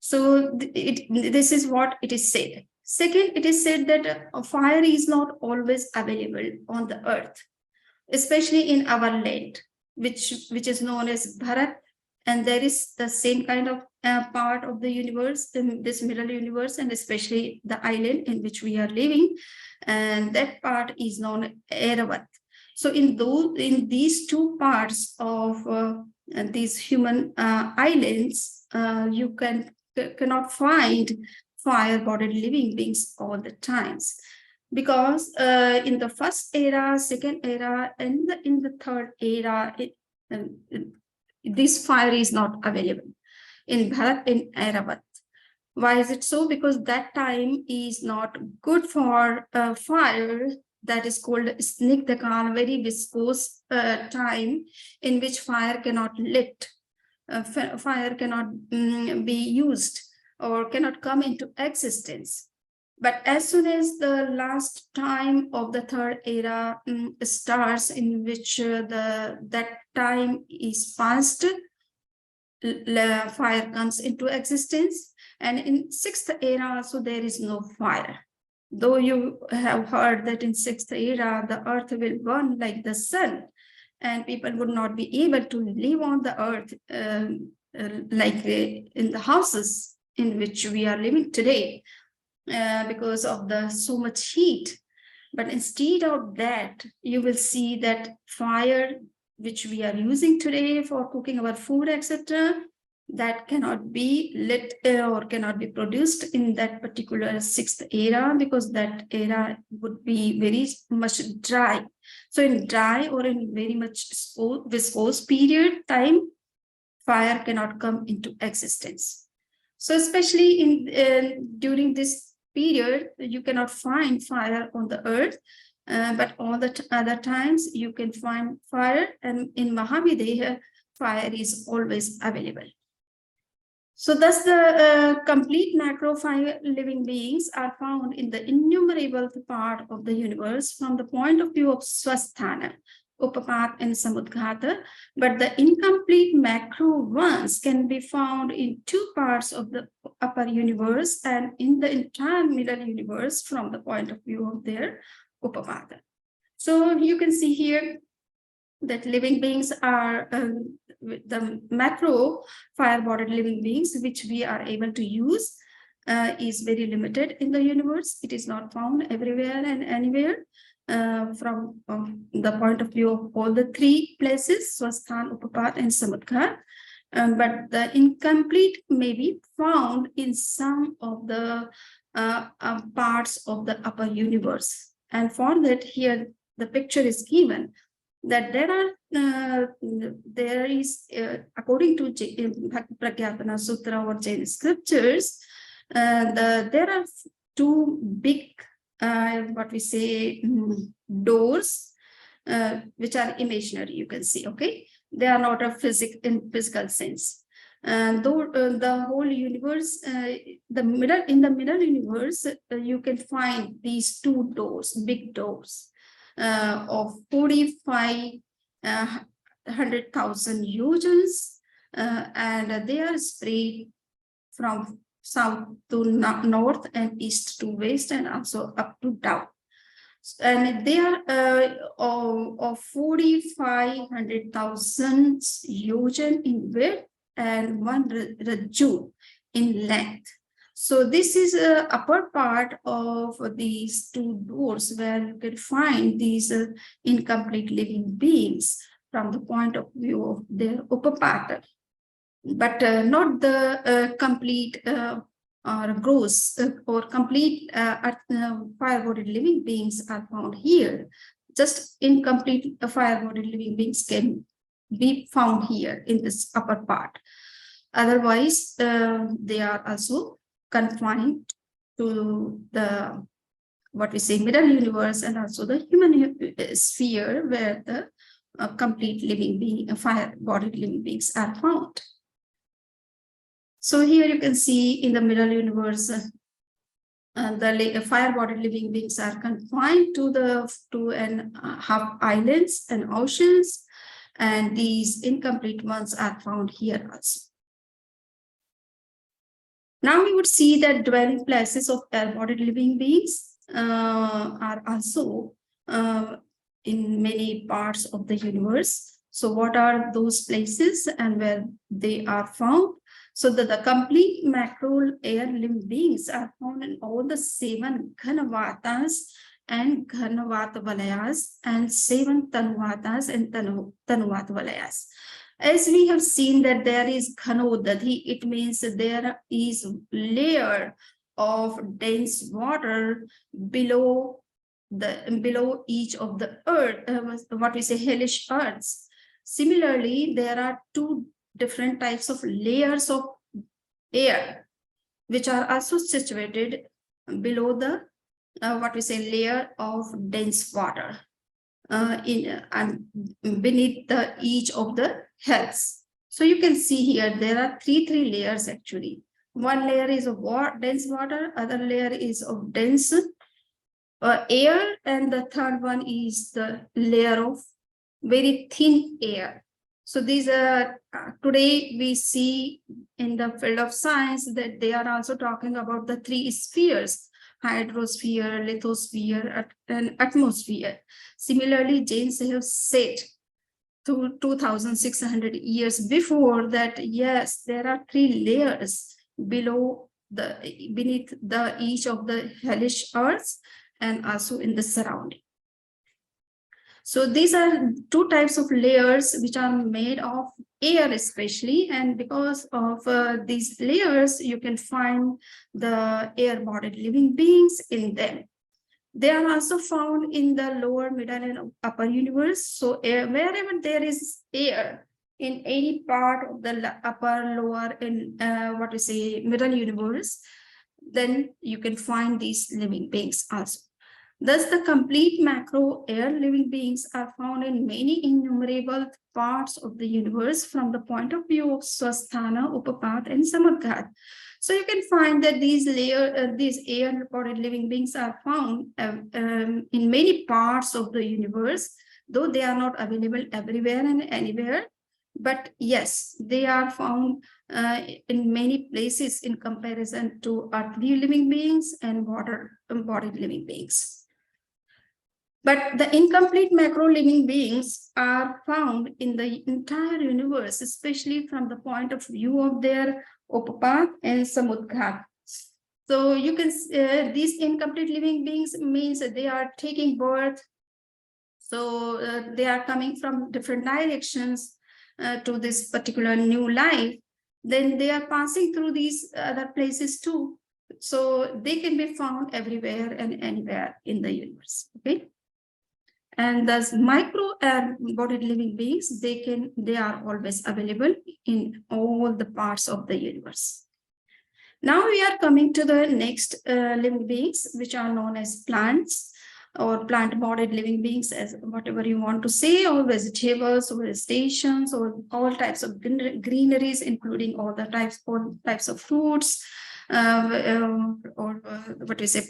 [SPEAKER 3] So this is what it is said. Second, it is said that fire is not always available on the earth, especially in our land, which is known as Bharat, and there is the same kind of part of the universe, in this middle universe, and especially the island in which we are living, and that part is known as Airavat. So in these two parts of these human islands, you cannot find fire-bodied living beings all the times. Because in the first era, second era, and in the third era, this fire is not available in Bharat and Airavat. Why is it so? Because that time is not good for fire. That is called Snigdhakal, very viscous time in which fire cannot lit. Fire cannot be used or cannot come into existence. But as soon as the last time of the third era starts, in which that time is past, fire comes into existence. And in sixth era also there is no fire. Though you have heard that in sixth era, the earth will burn like the sun, and people would not be able to live on the earth like in the houses in which we are living today. Because of so much heat. But instead of that, you will see that fire, which we are using today for cooking our food, etc., that cannot be lit or cannot be produced in that particular sixth era, because that era would be very much dry. So in dry or in very much viscose period time, fire cannot come into existence. So especially in during this period, you cannot find fire on the earth, but all the other times you can find fire, and in Mahavideha, fire is always available. So thus the complete macro fire living beings are found in the innumerable part of the universe from the point of view of Swasthana, Upapat and Samudghata, but the incomplete macro ones can be found in two parts of the upper universe and in the entire middle universe from the point of view of their Upapata. So you can see here that living beings are the macro fire-bodied living beings, which we are able to use, is very limited in the universe. It is not found everywhere and anywhere from the point of view of all the three places, Swasthan, Upapat, and Samudghar. But the incomplete may be found in some of the parts of the upper universe. And for that, here the picture is given that there is according to Pragyapana Sutra or Jain scriptures, there are two big what we say doors which are imaginary, you can see. Okay, they are not a physical sense. Though the whole universe, in the middle universe, you can find these two doors, big doors of 45,000 yojans, and they are spread from south to north and east to west, and also up to down. And they are of 4,500,000 yojan in width and 1 rajju in length. So this is a upper part of these two doors where you can find these incomplete living beings from the point of view of their Upapata, but not the complete or gross or complete fire-bodied living beings are found here. Just incomplete fire-bodied living beings can be found here in this upper part. Otherwise, they are also confined to the what we say middle universe and also the human sphere, where the complete living being, fire-bodied living beings are found. So here you can see in the middle universe, the fire-bodied living beings are confined to the 2.5 islands and oceans, and these incomplete ones are found here also. Now we would see that dwelling places of air-bodied living beings are also in many parts of the universe. So what are those places and where they are found? So that the complete macro air living beings are found in all the 7 Ghanavatas and Ghanavata Valayas and 7 Tanuvatas and Tanuvata Valayas. As we have seen that there is Ghanodadhi, it means there is layer of dense water below each of the earth, what we say hellish earths. Similarly, there are 2 different types of layers of air, which are also situated below the what we say layer of dense water and beneath each of the hells. So you can see here there are three layers actually. One layer is of dense water, other layer is of dense air, and the third one is the layer of very thin air. So these are today we see in the field of science that they are also talking about the 3 spheres: hydrosphere, lithosphere, and atmosphere. Similarly, Jains have said 2,600 years before that yes, there are 3 layers beneath each of the hellish earths and also in the surrounding. So these are two types of layers which are made of air especially, and because of these layers, you can find the air-bodied living beings in them. They are also found in the lower, middle, and upper universe. So wherever there is air in any part of the upper, lower, and middle universe, then you can find these living beings also. Thus, the complete macro air living beings are found in many innumerable parts of the universe from the point of view of Swasthana, Upapath, and Samudgat. So you can find that these air-bodied living beings are found in many parts of the universe, though they are not available everywhere and anywhere. But yes, they are found in many places in comparison to earthly living beings and water-bodied living beings. But the incomplete macro living beings are found in the entire universe, especially from the point of view of their Upapath and Samudgat. So you can these incomplete living beings means that they are taking birth. So they are coming from different directions to this particular new life. Then they are passing through these other places too. So they can be found everywhere and anywhere in the universe. Okay. And thus micro air-bodied living beings, they are always available in all the parts of the universe. Now we are coming to the next living beings, which are known as plants or plant-bodied living beings, as whatever you want to say, or vegetables or vegetations or all types of greeneries, including all types of fruits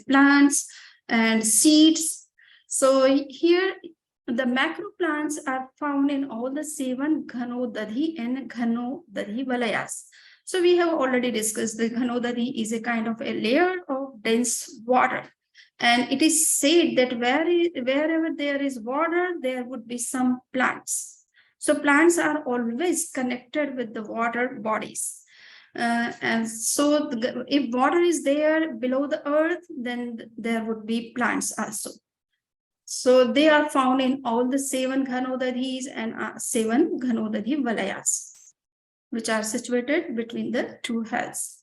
[SPEAKER 3] plants and seeds. So here the macro plants are found in all the 7 Ghanodadhi and Ghanodadhi Valayas. So we have already discussed the Ghanodadhi is a kind of a layer of dense water. And it is said that wherever there is water, there would be some plants. So plants are always connected with the water bodies. And so if water is there below the earth, then there would be plants also. So they are found in all the 7 Ghanodadhis and 7 Ghanodadhi Valayas, which are situated between the 2 hells.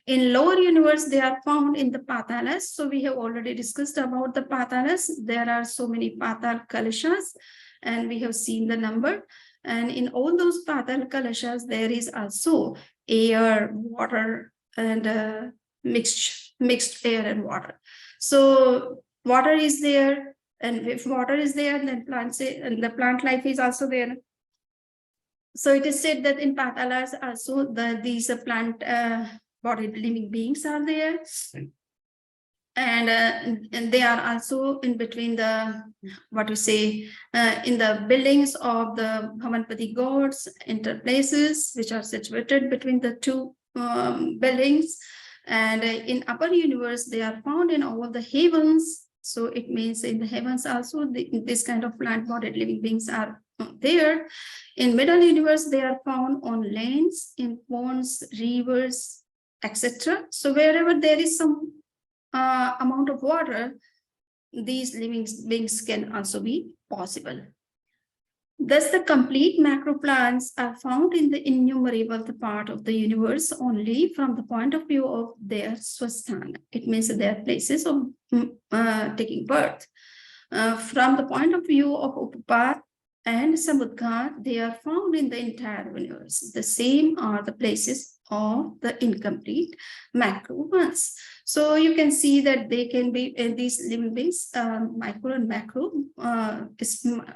[SPEAKER 3] In lower universe, they are found in the Patalas. So we have already discussed about the Patalas. There are so many Patal Kalashas, and we have seen the number. And in all those Patal Kalashas, there is also air, water, and mixed air and water. So water is there, and if water is there, then the plant life is also there. So it is said that in Patalas also these plant bodied living beings are there, and they are also in between the in the buildings of the Bhavanpati gods, interplaces which are situated between the 2 buildings. And in upper universe, they are found in all the heavens. So it means in the heavens also, this kind of plant-bodied living beings are there. In middle universe, they are found on lands, in ponds, rivers, etc. So wherever there is some amount of water, these living beings can also be possible. Thus, the complete macro plants are found in the innumerable part of the universe only from the point of view of their swasthana. It means their places of taking birth. From the point of view of Upapath and Samudgat, they are found in the entire universe. The same are the places of the incomplete macro ones. So you can see that they can be these living beings, micro and macro,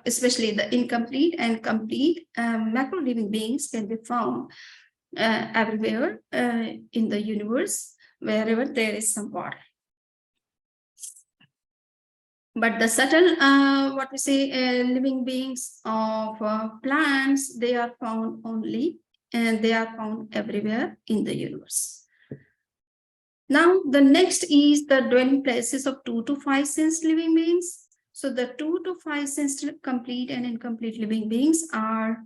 [SPEAKER 3] especially the incomplete and complete macro living beings can be found everywhere in the universe, wherever there is some water. But the subtle, living beings of plants, they are found only, and they are found everywhere in the universe. Now, the next is the dwelling places of 2 to 5 sensed living beings. So the 2 to 5 sensed complete and incomplete living beings are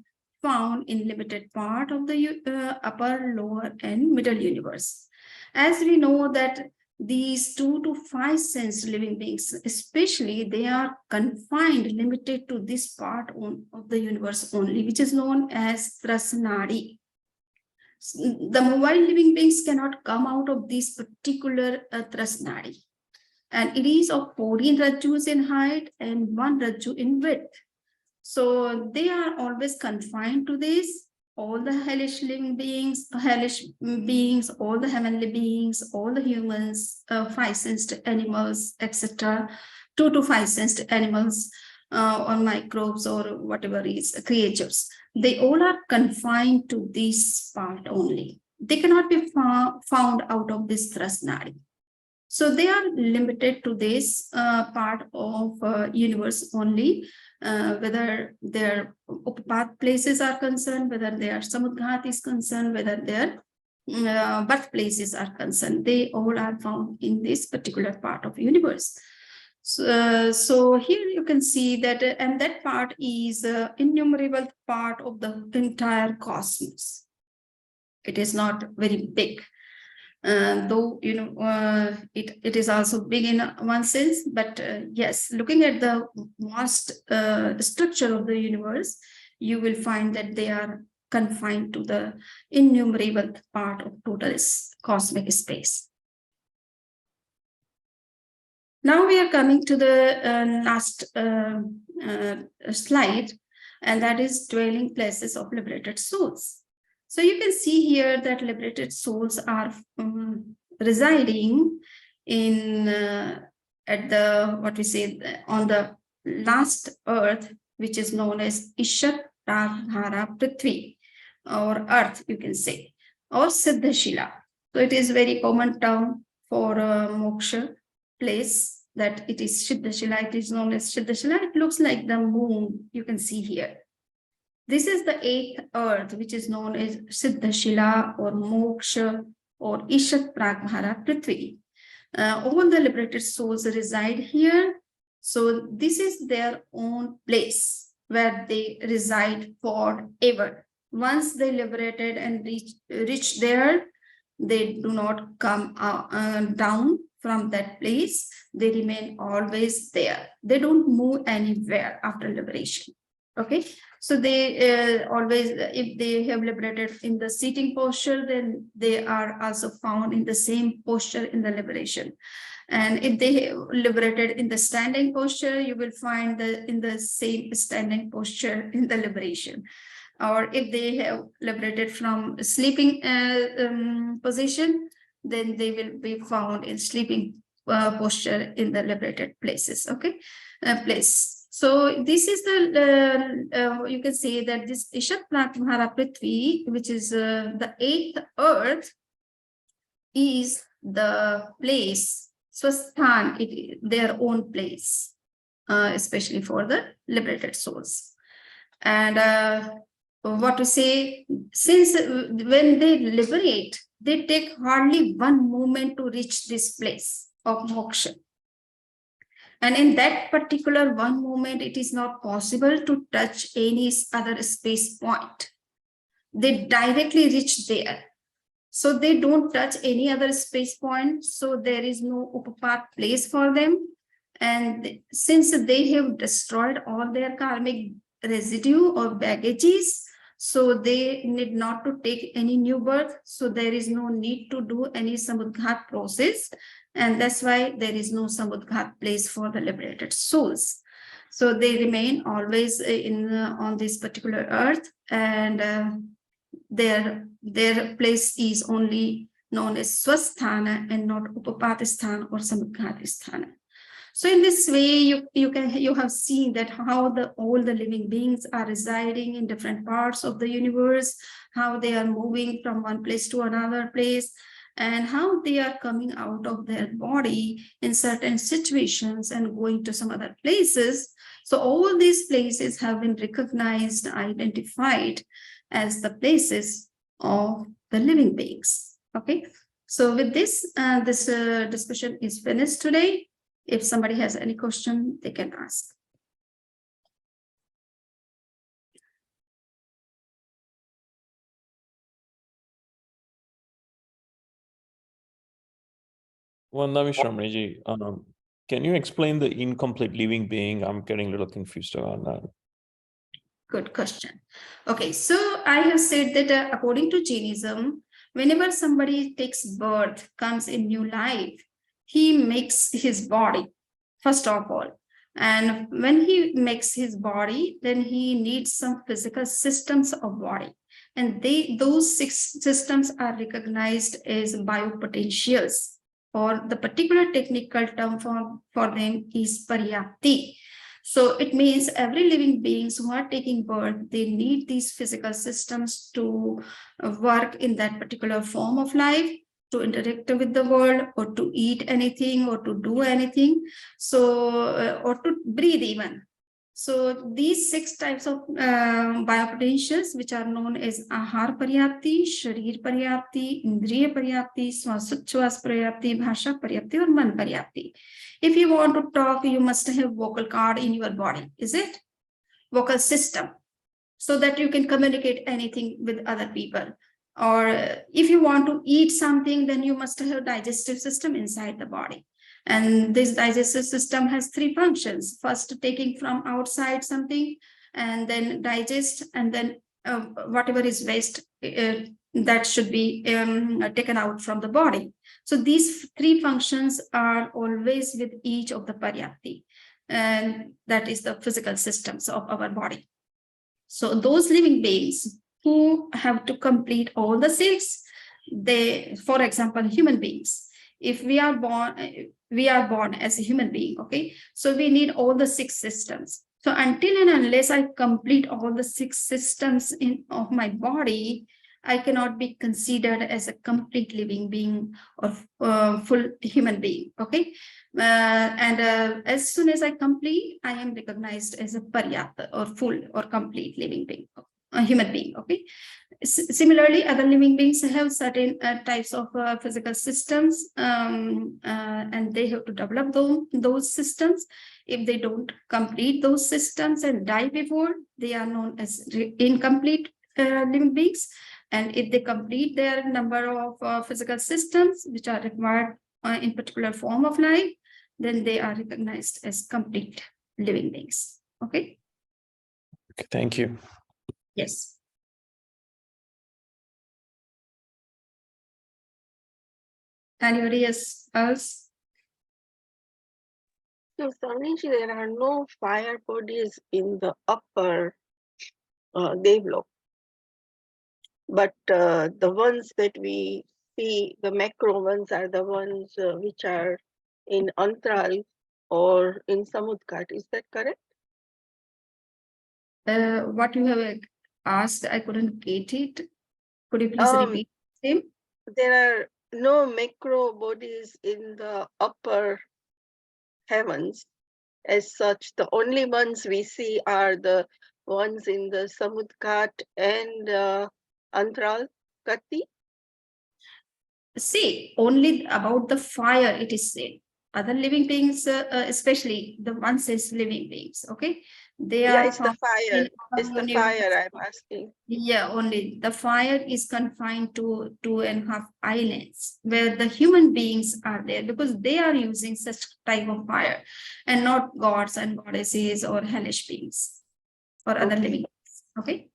[SPEAKER 3] found in limited part of the upper, lower, and middle universe. As we know that these 2 to 5 sense living beings, especially, they are confined, limited to this part of the universe only, which is known as Trasnadi. The mobile living beings cannot come out of this particular Trasnadi. And it is of 14 rajjus in height and 1 rajju in width. So they are always confined to this. All the hellish living beings, all the heavenly beings, all the humans, 5-sensed animals, etc., 2 to 5-sensed animals, or microbes or whatever is creatures, they all are confined to this part only. They cannot be found out of this Trasnadi. So they are limited to this part of universe only, whether their Upapat places are concerned, whether their Samudghat is concerned, whether their birthplaces are concerned. They all are found in this particular part of universe. So here you can see that, and that part is innumerable part of the entire cosmos. It is not very big. Though it is also big in one sense, but yes, looking at the vast structure of the universe, you will find that they are confined to the innumerable part of total cosmic space. Now we are coming to the last slide, and that is dwelling places of liberated souls. So you can see here that liberated souls are residing in at the, what we say, on the last earth, which is known as Ishat Pragdhara Prithvi, or earth, you can say, or Siddhashila. So it is very common term for moksha place, that it is Siddhashila. It is known as Siddhashila. It looks like the moon, you can see here. This is the 8th earth, which is known as Siddhashila or Moksha or Ishat Pragdhara Prithvi. All the liberated souls reside here. So this is their own place where they reside forever. Once they liberated and reach there, they do not come down from that place. They remain always there. They don't move anywhere after liberation. Okay, so they always, if they have liberated in the sitting posture, then they are also found in the same posture in the liberation. And if they have liberated in the standing posture, you will find in the same standing posture in the liberation. Or if they have liberated from sleeping position, then they will be found in sleeping posture in the liberated places. Okay, place. So this is the, you can say that this Ishat Pragdhara Prithvi, which is the 8th earth, is the place, Swasthan, their own place, especially for the liberated souls. And what to say, since when they liberate, they take hardly one moment to reach this place of moksha. And in that particular one moment, it is not possible to touch any other space point. They directly reach there. So they don't touch any other space point. So there is no Upapat place for them. And since they have destroyed all their karmic residue or baggages, so they need not to take any new birth. So there is no need to do any Samudghat process. And that's why there is no Samudghat place for the liberated souls. So they remain always on this particular earth, and their place is only known as Swasthana and not Upapatisthana or Samudghatisthana. So in this way, you have seen that how all the living beings are residing in different parts of the universe, how they are moving from one place to another place, and how they are coming out of their body in certain situations and going to some other places. So all these places have been recognized, identified as the places of the living beings. Okay, so with this, this discussion is finished today. If somebody has any question, they can ask.
[SPEAKER 8] Vandami Shramniji, can you explain the incomplete living being? I'm getting a little confused around that.
[SPEAKER 3] Good question. Okay, so I have said that according to Jainism, whenever somebody takes birth, comes in new life, he makes his body, first of all. And when he makes his body, then he needs some physical systems of body. And those 6 systems are recognized as biopotentials, or the particular technical term for them is paryapti. So it means every living beings who are taking birth, they need these physical systems to work in that particular form of life, to interact with the world, or to eat anything, or to do anything. So, or to breathe even. So these 6 types of biopotentials, which are known as Ahar Paryapti, Sharir Paryapti, Indriya Paryapti, Swasochwas Paryapti, Bhasha Paryapti, or Man Paryapti. If you want to talk, you must have vocal cord in your body, is it? Vocal system, so that you can communicate anything with other people. Or if you want to eat something, then you must have digestive system inside the body. And this digestive system has 3 functions. First, taking from outside something, and then digest, and then whatever is waste, that should be taken out from the body. So these 3 functions are always with each of the paryapti, and that is the physical systems of our body. So those living beings who have to complete all the 6, they, for example, human beings, if we are born as a human being, okay, so we need all the 6 systems. So until and unless I complete all the 6 systems of my body, I cannot be considered as a complete living being or full human being, okay? And as soon as I complete, I am recognized as a paryapta, or full or complete living being, a human being, okay? Similarly, other living beings have certain types of physical systems, and they have to develop those systems. If they don't complete those systems and die before, they are known as incomplete living beings. And if they complete their number of physical systems which are required in particular form of life, then they are recognized as complete living beings. Okay.
[SPEAKER 8] Okay, thank you.
[SPEAKER 3] Yes. Anybody else?
[SPEAKER 7] So, Swamiji, there are no fire bodies in the upper Devlok. But the ones that we see, the macro ones, are the ones which are in Antral or in Samudghat. Is that correct?
[SPEAKER 3] What you have asked, I couldn't get it. Could you please repeat the same?
[SPEAKER 7] There are no macro bodies in the upper heavens as such. The only ones we see are the ones in the Samudghat and Antral Gati.
[SPEAKER 3] See, only about the fire it is said. Other living beings, especially the ones as living beings, okay? They are
[SPEAKER 7] It's the fire. It's the fire I'm asking.
[SPEAKER 3] Yeah, only the fire is confined to 2.5 islands where the human beings are there, because they are using such type of fire, and not gods and goddesses or hellish beings or other living beings. Okay.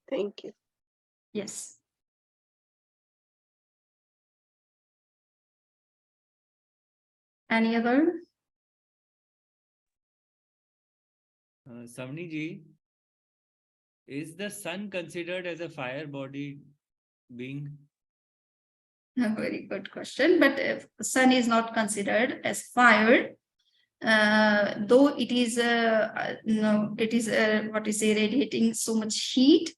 [SPEAKER 7] Thank you.
[SPEAKER 3] Yes. Any other?
[SPEAKER 9] Savni ji, is the sun considered as a fire body being?
[SPEAKER 3] A very good question, but if sun is not considered as fire, though it is what is radiating so much heat.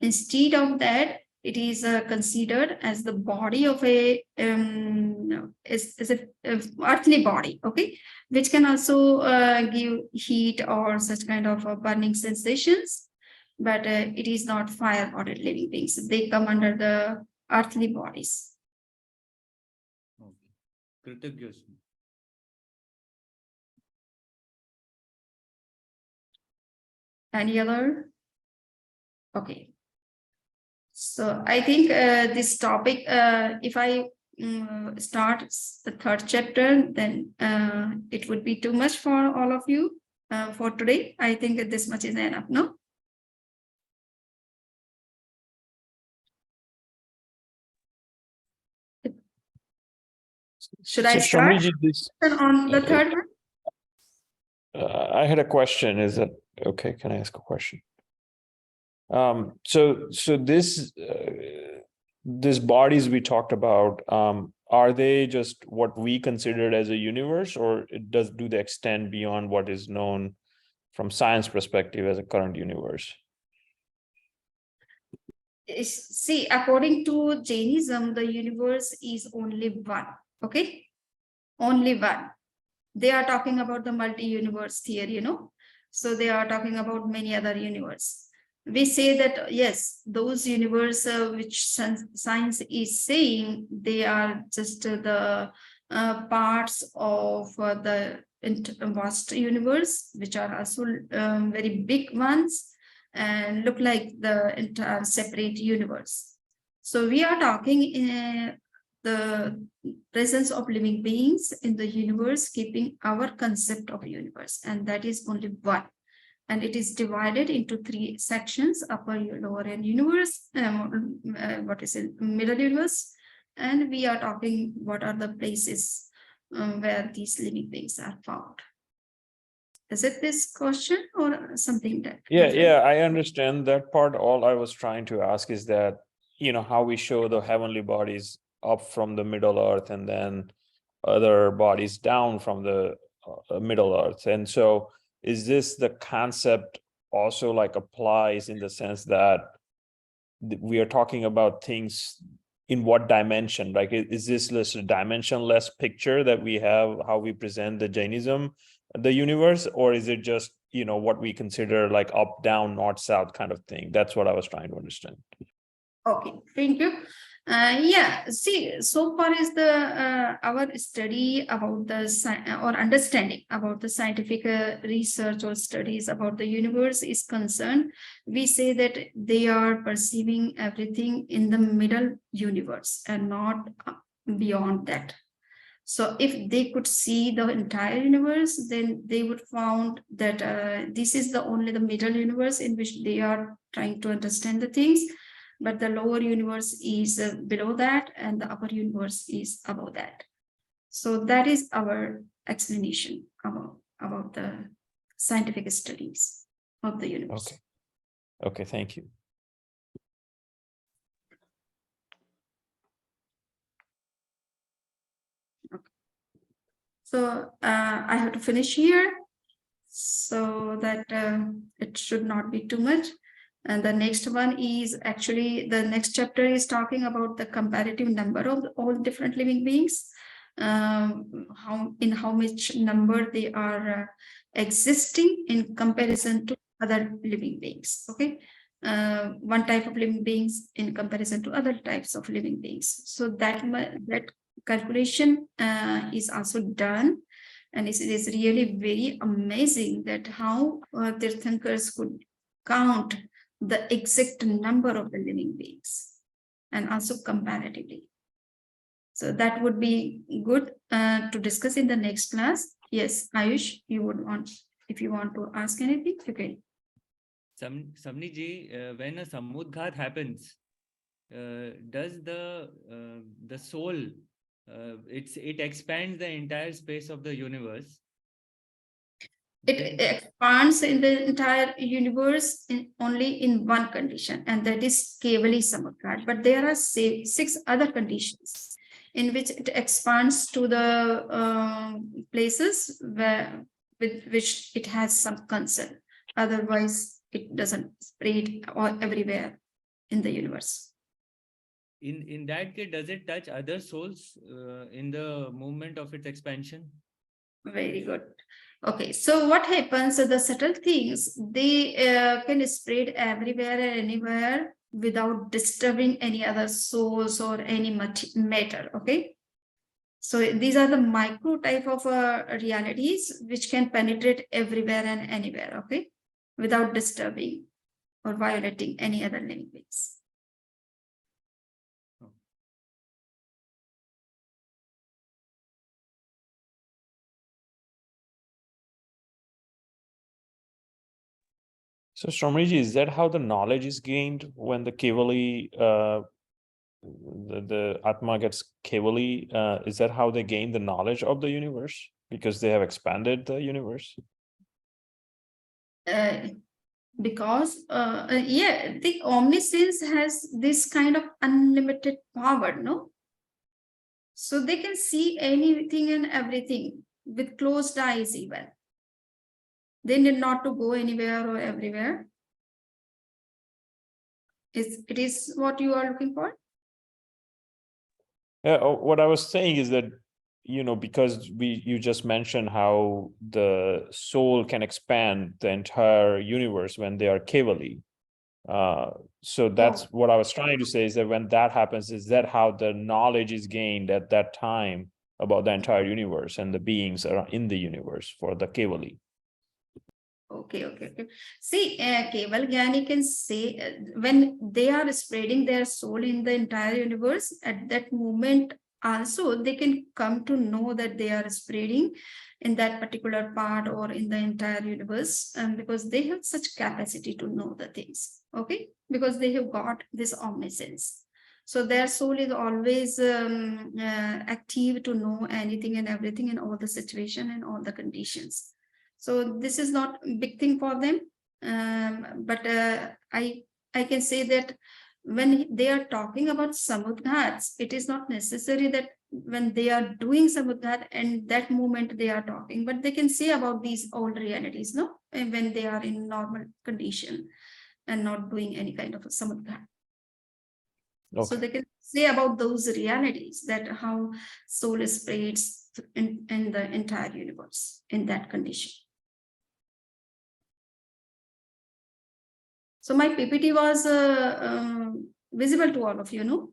[SPEAKER 3] Instead of that, it is considered as the body of a earthly body, okay, which can also give heat or such kind of burning sensations, but it is not fire-bodied living beings. They come under the earthly bodies.
[SPEAKER 9] Okay.
[SPEAKER 3] Any other? Okay. So I think this topic, if I start the third chapter, then it would be too much for all of you for today. I think that this much is enough, no? Should I
[SPEAKER 8] So
[SPEAKER 3] start
[SPEAKER 8] Shamiji, this
[SPEAKER 3] on the third one?
[SPEAKER 8] I had a question. Is that okay? Can I ask a question? So this bodies we talked about, are they just what we considered as a universe, or do they extend beyond what is known from science perspective as a current universe?
[SPEAKER 3] See, according to Jainism, the universe is only one. Okay, only one. They are talking about the multi-universe theory, you know. So they are talking about many other universe. We say that yes, those universe which science is saying, they are just the parts of the vast universe, which are also very big ones and look like the entire separate universe. So we are talking in the presence of living beings in the universe, keeping our concept of universe, and that is only one. And it is divided into three sections: upper, lower, and universe. What is it? Middle universe. And we are talking what are the places where these living beings are found. Is it this question or something that?
[SPEAKER 8] Yeah, I understand that part. All I was trying to ask is that, you know, how we show the heavenly bodies up from the middle earth and then other bodies down from the middle earth. And so is this the concept also like applies in the sense that we are talking about things in what dimension? Like, is this just a dimensionless picture that we have, how we present the Jainism, the universe, or is it just, you know, what we consider like up, down, north, south kind of thing? That's what I was trying to understand.
[SPEAKER 3] Okay, thank you. Yeah, see, so far as the our study about the or understanding about the scientific research or studies about the universe is concerned, we say that they are perceiving everything in the middle universe and not beyond that. So if they could see the entire universe, then they would found that this is the only the middle universe in which they are trying to understand the things. But the lower universe is below that and the upper universe is above that. So that is our explanation about the scientific studies of the universe.
[SPEAKER 8] Okay, thank you.
[SPEAKER 3] So I have to finish here so that it should not be too much. And the next one is actually, the next chapter is talking about the comparative number of all different living beings, how much number they are existing in comparison to other living beings. Okay, one type of living beings in comparison to other types of living beings. So that calculation is also done, and it is really very amazing that how their thinkers could count the exact number of the living beings and also comparatively. So that would be good to discuss in the next class. Yes, Ayush, you would want, if you want to ask anything, okay.
[SPEAKER 9] Samni ji, when a samudghat happens, does the soul it expands the entire space of the universe?
[SPEAKER 3] It expands in the entire universe only in one condition, and that is Kevali Samudghat. But there are 6 other conditions in which it expands to the places with which it has some concern. Otherwise, it doesn't spread everywhere in the universe.
[SPEAKER 9] In that case, does it touch other souls in the movement of its expansion?
[SPEAKER 3] Very good. Okay, so what happens? The subtle things, they can spread everywhere and anywhere without disturbing any other souls or any matter. Okay, so these are the micro type of realities which can penetrate everywhere and anywhere. Okay, without disturbing or violating any other living beings.
[SPEAKER 8] So Shramiji, is that how the knowledge is gained when the Kevali, the Atma gets Kevali? Is that how they gain the knowledge of the universe? Because they have expanded the universe?
[SPEAKER 3] Because yeah, the omniscience has this kind of unlimited power, no? So they can see anything and everything with closed eyes even. They need not to go anywhere or everywhere. It is what you are looking for?
[SPEAKER 8] What I was saying is that, because you just mentioned how the soul can expand the entire universe when they are Kevali. So that's what I was trying to say, is that when that happens, is that how the knowledge is gained at that time about the entire universe and the beings are in the universe for the Kevali?
[SPEAKER 3] Okay. See, Keval Gyani can say when they are spreading their soul in the entire universe, at that moment also they can come to know that they are spreading in that particular part or in the entire universe, because they have such capacity to know the things, okay? Because they have got this omniscience. So their soul is always active to know anything and everything in all the situation and all the conditions. So this is not a big thing for them, but I can say that when they are talking about samudghats, it is not necessary that when they are doing samudghat and that moment they are talking, but they can say about these old realities, no? And when they are in normal condition and not doing any kind of a samudghat.
[SPEAKER 8] Okay.
[SPEAKER 3] So they can say about those realities, that how soul spreads in the entire universe in that condition. So my PPT was visible to all of you, no?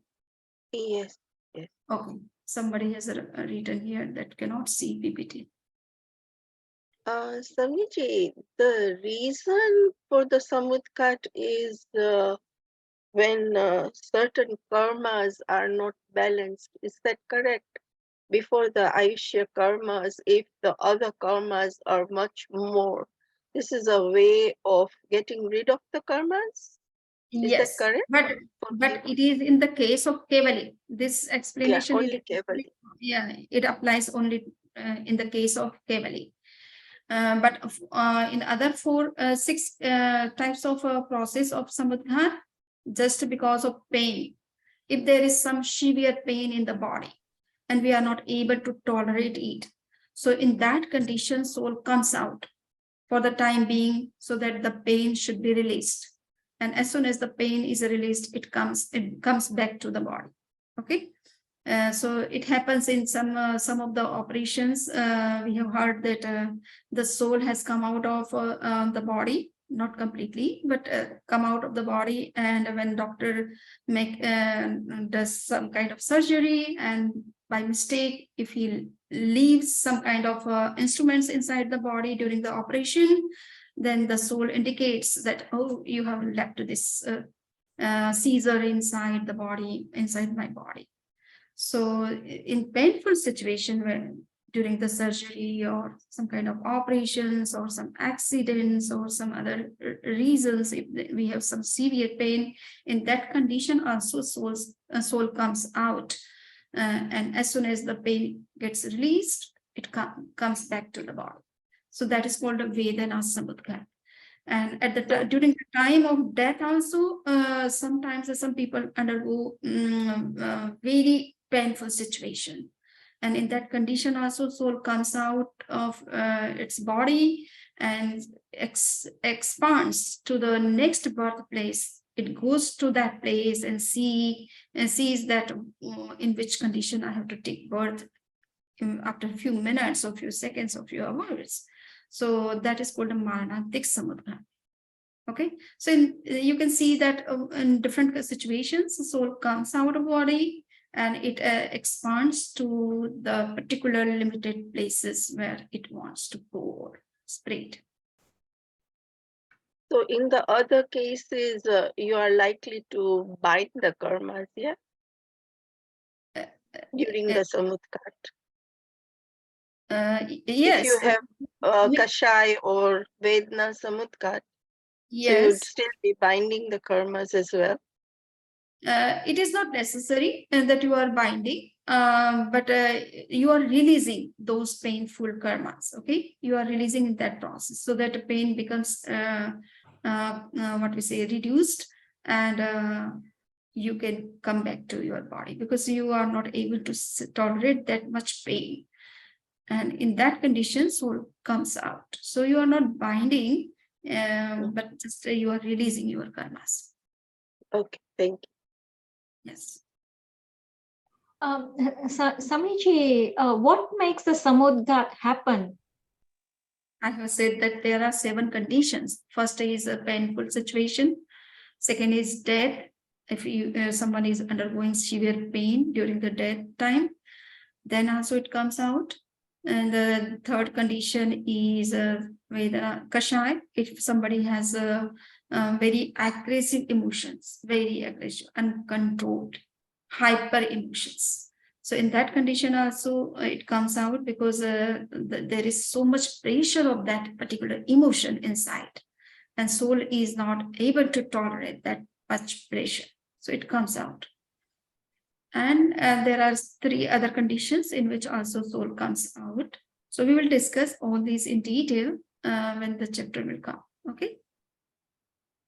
[SPEAKER 7] Yes.
[SPEAKER 3] Okay. Somebody has written here that cannot see PPT.
[SPEAKER 7] Samiji, the reason for the samudghat is when certain karmas are not balanced. Is that correct? Before the Ayushya karmas, if the other karmas are much more, this is a way of getting rid of the karmas? Is that
[SPEAKER 3] Yes,
[SPEAKER 7] correct?
[SPEAKER 3] but it is in the case of Kevali. This explanation
[SPEAKER 7] only
[SPEAKER 3] is
[SPEAKER 7] Kevali.
[SPEAKER 3] Yeah, it applies only in the case of Kevali. But in other six types of process of samudghat, just because of pain, if there is some severe pain in the body and we are not able to tolerate it, so in that condition soul comes out for the time being so that the pain should be released, and as soon as the pain is released, it comes back to the body. Okay. So it happens in some of the operations. We have heard that the soul has come out of the body, not completely, but come out of the body. And when doctor does some kind of surgery, and by mistake, if he leaves some kind of instruments inside the body during the operation, then the soul indicates that, oh, you have left this seizure inside the body, inside my body. So in painful situation, when during the surgery or some kind of operations or some accidents or some other reasons, if we have some severe pain, in that condition also soul comes out, and as soon as the pain gets released, it comes back to the body. So that is called a Vedana samudghat. And at the during the time of death also, sometimes some people undergo very painful situation, and in that condition also soul comes out of its body and expands to the next birthplace. It goes to that place and sees that in which condition I have to take birth after a few minutes or few seconds or few hours. So that is called a Maranathic samudghat. Okay, so you can see that in different situations, the soul comes out of body and it expands to the particular limited places where it wants to go or spread.
[SPEAKER 7] So in the other cases, you are likely to bind the karmas, yeah? During the samudghat.
[SPEAKER 3] Yes.
[SPEAKER 7] If you have Kashai or Vedana samudghat, So you'd
[SPEAKER 3] Yes.
[SPEAKER 7] still be binding the karmas as well.
[SPEAKER 3] It is not necessary that you are binding, but you are releasing those painful karmas. Okay, you are releasing in that process so that the pain becomes what we say reduced, and you can come back to your body because you are not able to tolerate that much pain. And in that condition, soul comes out. So you are not binding, but just you are releasing your karmas.
[SPEAKER 7] Okay, thank you.
[SPEAKER 3] Yes.
[SPEAKER 2] Samiji, what makes the samudgat happen?
[SPEAKER 3] I have said that there are 7 conditions. First is a painful situation. Second is death. If someone is undergoing severe pain during the death time, then also it comes out. And the third condition is Veda Kashai. If somebody has very aggressive emotions, very aggressive, uncontrolled, hyper emotions. So in that condition also it comes out because there is so much pressure of that particular emotion inside, and soul is not able to tolerate that much pressure. So it comes out. And there are 3 other conditions in which also soul comes out. So we will discuss all these in detail when the chapter will come. Okay.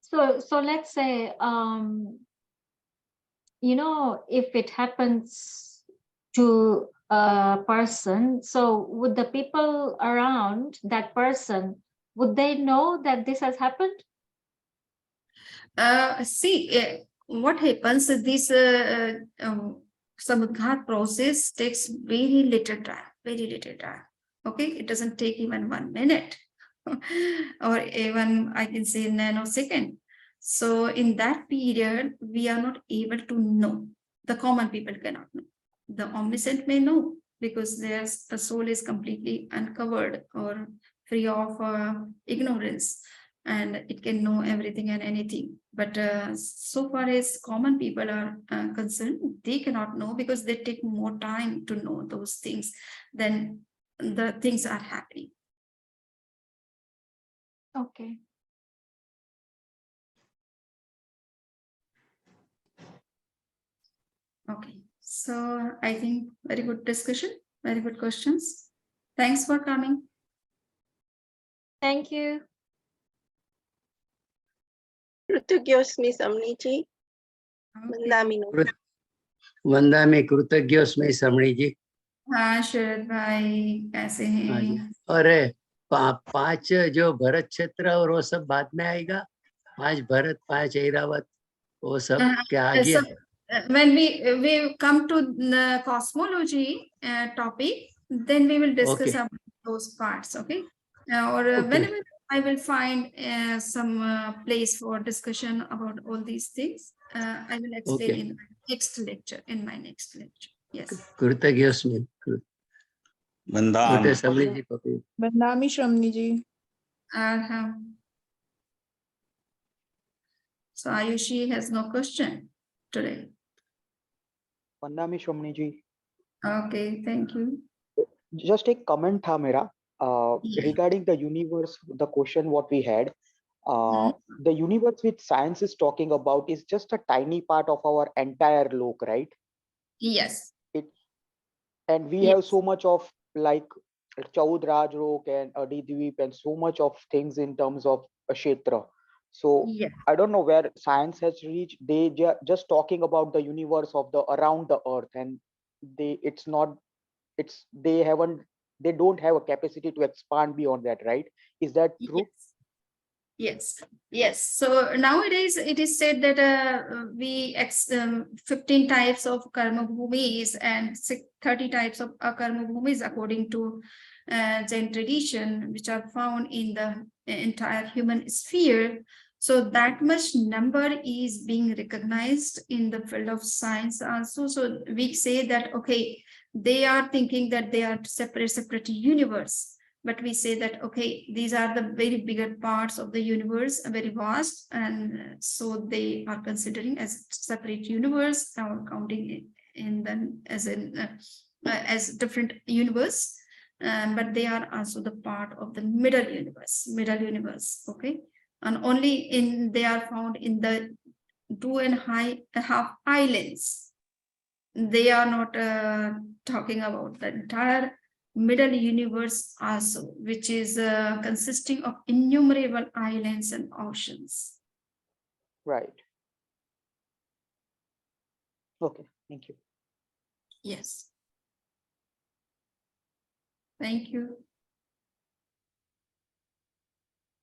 [SPEAKER 2] So let's say, if it happens to a person, so would the people around that person, would they know that this has happened?
[SPEAKER 3] What happens is this samudgat process takes very little time. Okay, it doesn't take even 1 minute or even I can say nanosecond. So in that period, we are not able to know. The common people cannot know. The omniscient may know because the soul is completely uncovered or free of ignorance, and it can know everything and anything. But so far as common people are concerned, they cannot know because they take more time to know those things than the things are happening.
[SPEAKER 2] Okay.
[SPEAKER 3] Okay, so I think very good discussion, very good questions. Thanks for coming.
[SPEAKER 2] Thank you.
[SPEAKER 7] Krutagyosmi Samniji.
[SPEAKER 3] Okay.
[SPEAKER 7] Mandamino.
[SPEAKER 10] वंदा में कृतज्ञोस्मि समणी जी।
[SPEAKER 3] हाँ शरद भाई कैसे
[SPEAKER 10] हाँ जी।
[SPEAKER 3] हैं?
[SPEAKER 10] अरे 5 जो भरत क्षेत्र और वो सब बाद में आएगा, 5 भरत 5 ऐरावत वो सब क्या आ गया?
[SPEAKER 3] When we come to the cosmology topic, then we will discuss
[SPEAKER 10] Okay.
[SPEAKER 3] about those parts. Okay, or
[SPEAKER 10] Okay.
[SPEAKER 3] whenever I will find some place for discussion about all these things, I will explain
[SPEAKER 10] Okay.
[SPEAKER 3] in my next lecture. Yes.
[SPEAKER 10] कृतज्ञोस्मि।
[SPEAKER 5] वंदामि
[SPEAKER 10] कृत समणी जी पकड़ी।
[SPEAKER 6] Vandami Shramni ji.
[SPEAKER 3] So Ayushi has no question today.
[SPEAKER 11] वंदामी श्रमणी जी।
[SPEAKER 3] Okay, thank you.
[SPEAKER 11] Just एक comment था मेरा
[SPEAKER 3] Yeah.
[SPEAKER 11] regarding the universe, the question what we had. The universe which science is talking about is just a tiny part of our entire lok, right?
[SPEAKER 3] Yes.
[SPEAKER 11] And we have so much of like Chaud Rajrok and Adidweep and so much of things in terms of a Kshetra. So
[SPEAKER 3] Yeah.
[SPEAKER 11] I don't know where science has reached. They just talking about the universe of the around the earth, and they don't have a capacity to expand beyond that, right? Is that true?
[SPEAKER 3] Yes. So nowadays it is said that 15 types of karma bhumis and 30 types of akarma bhumis according to Jain tradition, which are found in the entire human sphere. So that much number is being recognized in the field of science also. So we say that, okay, they are thinking that they are separate universe. But we say that, okay, these are the very bigger parts of the universe, very vast. And so they are considering as separate universe or counting it in them as different universe. But they are also the part of the middle universe, okay? and only they are found in the 2.5 islands. They are not talking about the entire middle universe also, which is consisting of innumerable islands and oceans.
[SPEAKER 11] Right. Okay, thank you.
[SPEAKER 3] Yes. Thank you.